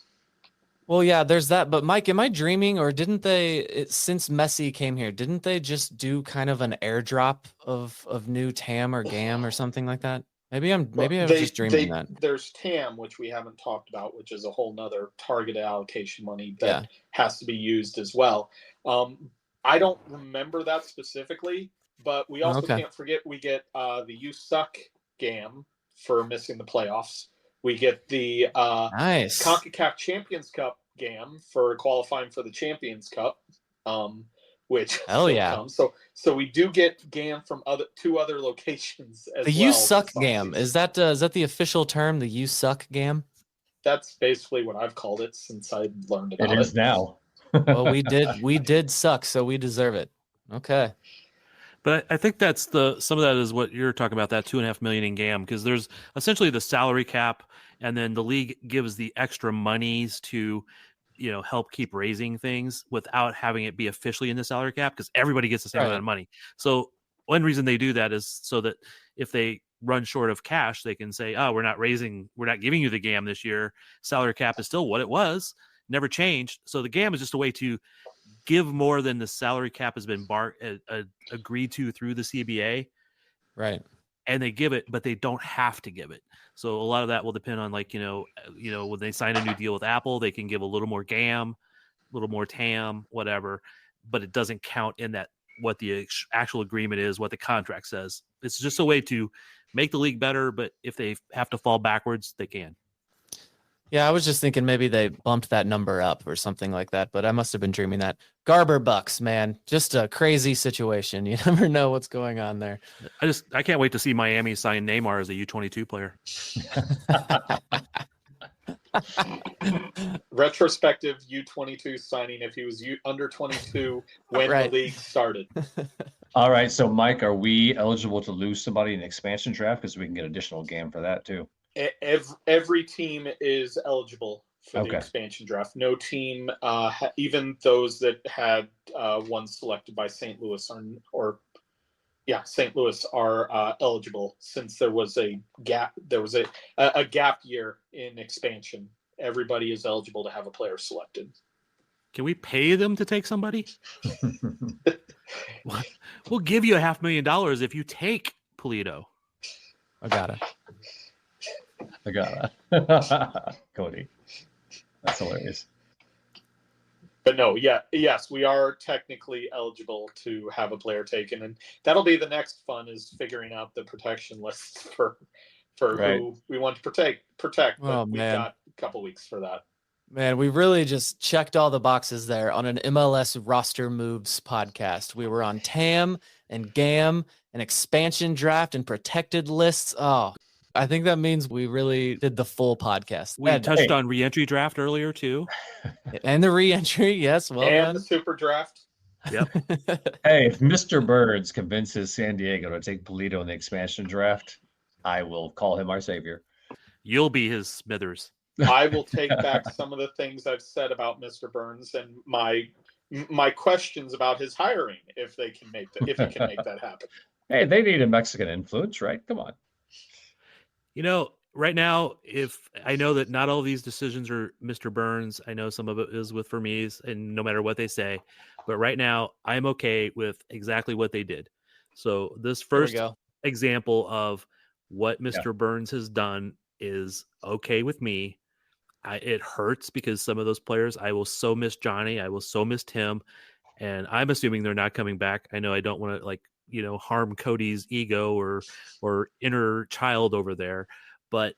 Speaker 3: Well, yeah, there's that. But Mike, am I dreaming, or didn't they, since Messi came here, didn't they just do kind of an airdrop of new TAM or GAM or something like that? Maybe I was just dreaming that.
Speaker 6: There's TAM, which we haven't talked about, which is a whole nother targeted allocation money that has to be used as well. I don't remember that specifically, but we also can't forget we get the You Suck GAM for missing the playoffs. We get the
Speaker 3: nice
Speaker 6: CONCACAF Champions Cup GAM for qualifying for the Champions Cup, which comes. So we do get GAM from two other locations as
Speaker 3: the
Speaker 6: well.
Speaker 3: You Suck GAM. Is that the official term? The You Suck GAM?
Speaker 6: That's basically what I've called it since I learned about it.
Speaker 4: It is now.
Speaker 3: Well, we did suck, so we deserve it. Okay.
Speaker 5: But I think some of that is what you're talking about, that 2.5 million in GAM, because there's essentially the salary cap, and then the league gives the extra monies to, help keep raising things without having it be officially in the salary cap, because everybody gets the same amount of money. So one reason they do that is so that if they run short of cash, they can say, "Oh, we're not giving you the GAM this year. Salary cap is still what it was, never changed." So the GAM is just a way to give more than the salary cap has been agreed to through the CBA.
Speaker 3: Right.
Speaker 5: And they give it, but they don't have to give it. So a lot of that will depend on when they sign a new deal with Apple, they can give a little more GAM, a little more TAM, whatever, but it doesn't count in that what the actual agreement is, what the contract says. It's just a way to make the league better, but if they have to fall backwards, they can.
Speaker 3: Yeah, I was just thinking maybe they bumped that number up or something like that, but I must have been dreaming that. Garber Bucks, man, just a crazy situation. You never know what's going on there.
Speaker 5: I can't wait to see Miami sign Neymar as a U22 player.
Speaker 6: Retrospective U22 signing if he was under 22 when the league started.
Speaker 4: All right, so Mike, are we eligible to lose somebody in the expansion draft, because we can get additional GAM for that too?
Speaker 6: Every team is eligible for the expansion draft. No team, even those that had one selected by St. Louis St. Louis are eligible, since there was a gap. There was a gap year in expansion. Everybody is eligible to have a player selected.
Speaker 5: Can we pay them to take somebody? We'll give you $500,000 if you take Polito.
Speaker 3: I got it.
Speaker 4: Cody. That's hilarious.
Speaker 6: But no, yes, we are technically eligible to have a player taken, and that'll be the next fun, is figuring out the protection lists for who we want to protect. But we've got a couple weeks for that.
Speaker 3: Man, we really just checked all the boxes there on an MLS roster moves podcast. We were on TAM and GAM and expansion draft and protected lists. Oh, I think that means we really did the full podcast.
Speaker 5: We
Speaker 3: And,
Speaker 5: touched on re-entry draft earlier too.
Speaker 3: and the re-entry, yes, well
Speaker 6: and
Speaker 3: done.
Speaker 6: the super draft.
Speaker 5: Yep.
Speaker 4: Hey, if Mr. Burns convinces San Diego to take Polito in the expansion draft, I will call him our savior.
Speaker 5: You'll be his Smithers.
Speaker 6: I will take back some of the things I've said about Mr. Burns and my questions about his hiring if he can make that happen.
Speaker 4: Hey, they need a Mexican influence, right? Come on.
Speaker 5: Right now, if I know that not all of these decisions are Mr. Burns, I know some of it is with Vermees, and no matter what they say, but right now I'm okay with exactly what they did. So this first example of what Mr. Burns has done is okay with me. It hurts because some of those players, I will so miss Johnny. I will so miss Tim. And I'm assuming they're not coming back. I know I don't want to harm Cody's ego or inner child over there, but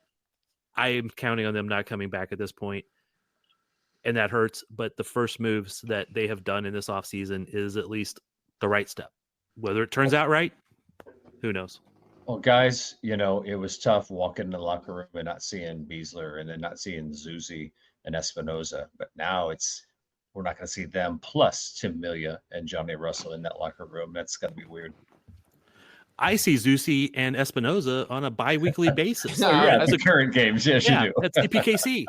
Speaker 5: I am counting on them not coming back at this point. And that hurts. But the first moves that they have done in this offseason is at least the right step. Whether it turns out right, who knows?
Speaker 4: Well, guys, it was tough walking in the locker room and not seeing Beasler and then not seeing Zuzi and Espinoza. But now we're not going to see them plus Tim Melia and Johnny Russell in that locker room. That's going to be weird.
Speaker 5: I see Zusi and Espinoza on a bi-weekly basis.
Speaker 4: That's the current games. Yes, you do.
Speaker 5: That's EPKC.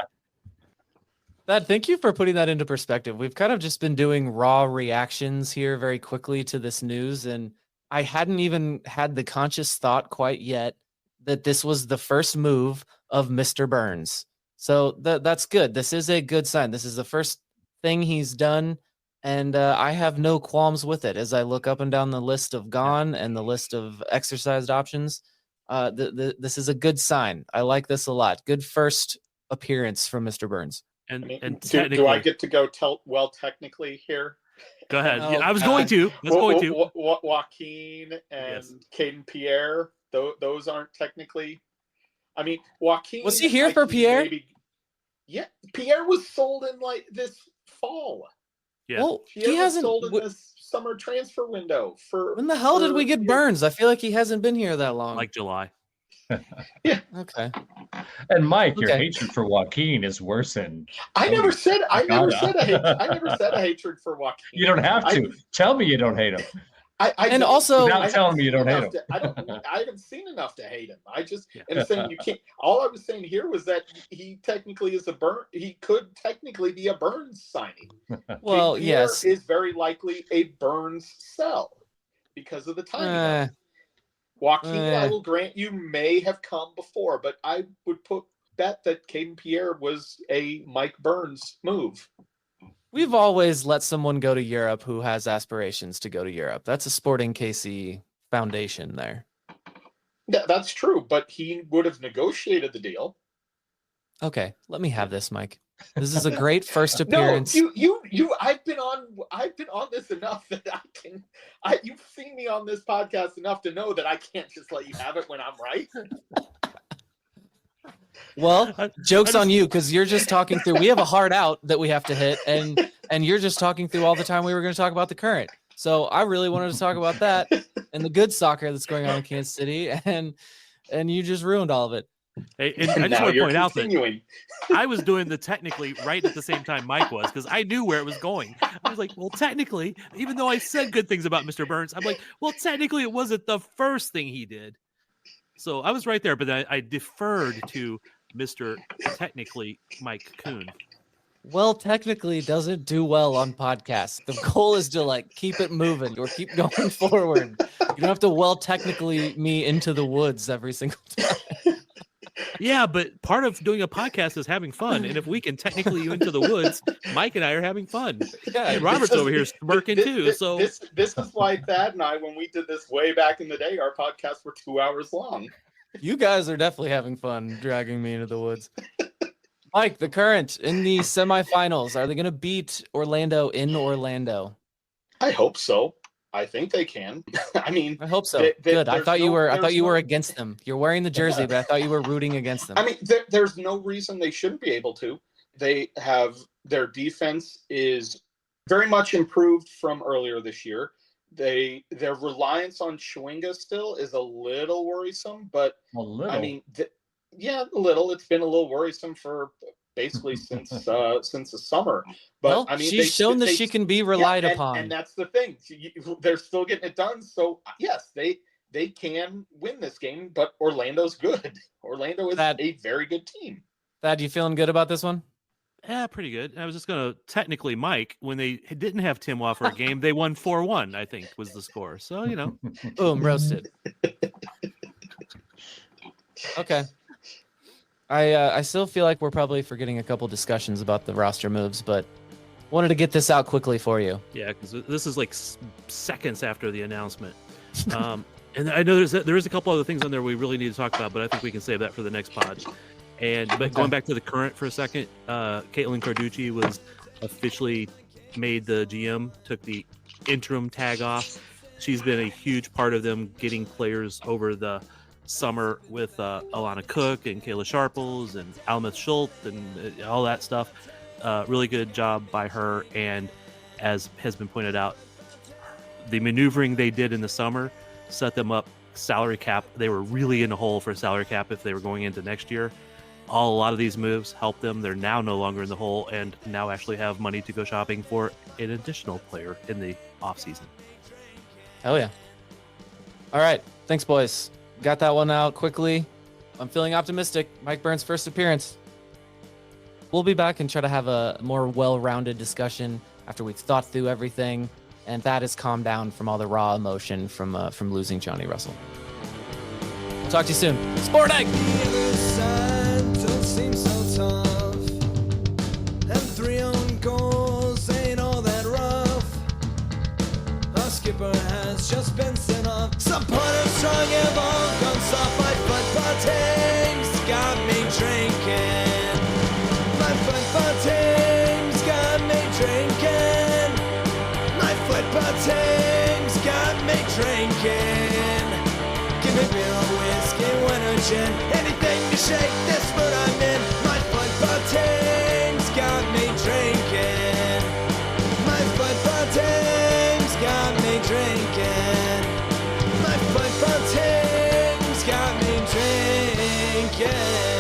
Speaker 3: Thank you for putting that into perspective. We've kind of just been doing raw reactions here very quickly to this news, and I hadn't even had the conscious thought quite yet that this was the first move of Mr. Burns. So that's good. This is a good sign. This is the first thing he's done, and I have no qualms with it. As I look up and down the list of gone and the list of exercised options, this is a good sign. I like this a lot. Good first appearance from Mr. Burns.
Speaker 5: And
Speaker 6: do I get to go technically here?
Speaker 5: Go ahead. I was going to.
Speaker 6: Joaquin and Caden Pierre, those aren't technically. I mean, Joaquin.
Speaker 3: Was he here for Pierre?
Speaker 6: Yeah, Pierre was sold in this fall.
Speaker 5: Yeah.
Speaker 3: Well,
Speaker 6: he hasn't sold in this summer transfer window for.
Speaker 3: When the hell did we get Burns? I feel like he hasn't been here that long.
Speaker 5: Like July.
Speaker 6: Yeah.
Speaker 3: Okay.
Speaker 4: And Mike, your hatred for Joaquin is worse than.
Speaker 6: I never said a hatred for Joaquin.
Speaker 4: You don't have to. Tell me you don't hate him.
Speaker 6: Without
Speaker 4: telling me you don't hate him.
Speaker 6: I haven't seen enough to hate him. I just am saying you can't. All I was saying here was that he technically is he could technically be a Burns signing.
Speaker 3: Well,
Speaker 6: yes, is very likely a Burns sell because of the timing. Joaquin, I will grant you, may have come before, but I would bet that Caden Pierre was a Mike Burns move.
Speaker 3: We've always let someone go to Europe who has aspirations to go to Europe. That's a Sporting KC foundation there.
Speaker 6: Yeah, that's true, but he would have negotiated the deal.
Speaker 3: Okay, let me have this, Mike. This is a great first appearance.
Speaker 6: No, I've been on this enough that you've seen me on this podcast enough to know that I can't just let you have it when I'm right.
Speaker 3: Well, joke's on you, because you're just talking through. We have a hard out that we have to hit, and you're just talking through all the time we were going to talk about the current. So I really wanted to talk about that and the good soccer that's going on in Kansas City, and you just ruined all of it.
Speaker 5: Hey, and I just want to point out that I was doing the technically right at the same time Mike was, because I knew where it was going. I was like, well, technically, even though I said good things about Mr. Burns, I'm like, well, technically it wasn't the first thing he did. So I was right there, but I deferred to Mr. Technically Mike Kuhn.
Speaker 3: Well, technically doesn't do well on podcasts. The goal is to keep it moving or keep going forward. You don't have to technically me into the woods every single time.
Speaker 5: Yeah, but part of doing a podcast is having fun. And if we can technically you into the woods, Mike and I are having fun. Yeah, and Robert's over here smirking too. So
Speaker 6: this is why Thad and I, when we did this way back in the day, our podcasts were 2 hours long.
Speaker 3: You guys are definitely having fun dragging me into the woods. Mike, the Current in the semifinals, are they going to beat Orlando in Orlando?
Speaker 6: I hope so. I think they can. I mean,
Speaker 3: I hope so. Good. I thought you were against them. You're wearing the jersey, but I thought you were rooting against them.
Speaker 6: I mean, there's no reason they shouldn't be able to. their defense is very much improved from earlier this year. Their reliance on Chewinga still is a little worrisome, but
Speaker 4: A little.
Speaker 6: I mean, a little. It's been a little worrisome for basically since the summer. But
Speaker 3: Well,
Speaker 6: I mean,
Speaker 3: she's shown that she can be relied upon,
Speaker 6: and that's the thing. They're still getting it done. So yes, they can win this game. But Orlando's good. Orlando is a very good team.
Speaker 3: Thad, you feeling good about this one?
Speaker 5: Yeah, pretty good. I was just going to technically, Mike, when they didn't have Tim Waugh for a game, they won 4-1, I think was the score. So,
Speaker 3: Boom, roasted. Okay. I still feel like we're probably forgetting a couple discussions about the roster moves, but wanted to get this out quickly for you.
Speaker 5: Yeah, because this is like seconds after the announcement. And I know there is a couple other things on there we really need to talk about, but I think we can save that for the next pod. But going back to the current for a second, Caitlin Carducci was officially made the GM, took the interim tag off. She's been a huge part of them getting players over the summer with Alana Cook and Kayla Sharples and Almeth Schultz and all that stuff. Really good job by her. And as has been pointed out, the maneuvering they did in the summer set them up salary cap. They were really in a hole for salary cap if they were going into next year. A lot of these moves help them. They're now no longer in the hole and now actually have money to go shopping for an additional player in the offseason.
Speaker 3: Hell yeah. All right. Thanks, boys. Got that one out quickly. I'm feeling optimistic. Mike Burns' first appearance. We'll be back and try to have a more well-rounded discussion after we've thought through everything, and that has calmed down from all the raw emotion from losing Johnny Russell. We'll talk to you soon. Sport Egg!
Speaker 7: Seems so tough, and 3 own goals ain't all that rough. Our skipper has just been sent off. Supporters strong have all gone soft. My football team's got me drinking. My football team's got me drinking. My football team's got me drinking. Give me beer or whiskey, wine or gin, anything to shake this mood I'm in. My football team's got me drinking. My football team's got me drinking. My football team's got me drinking.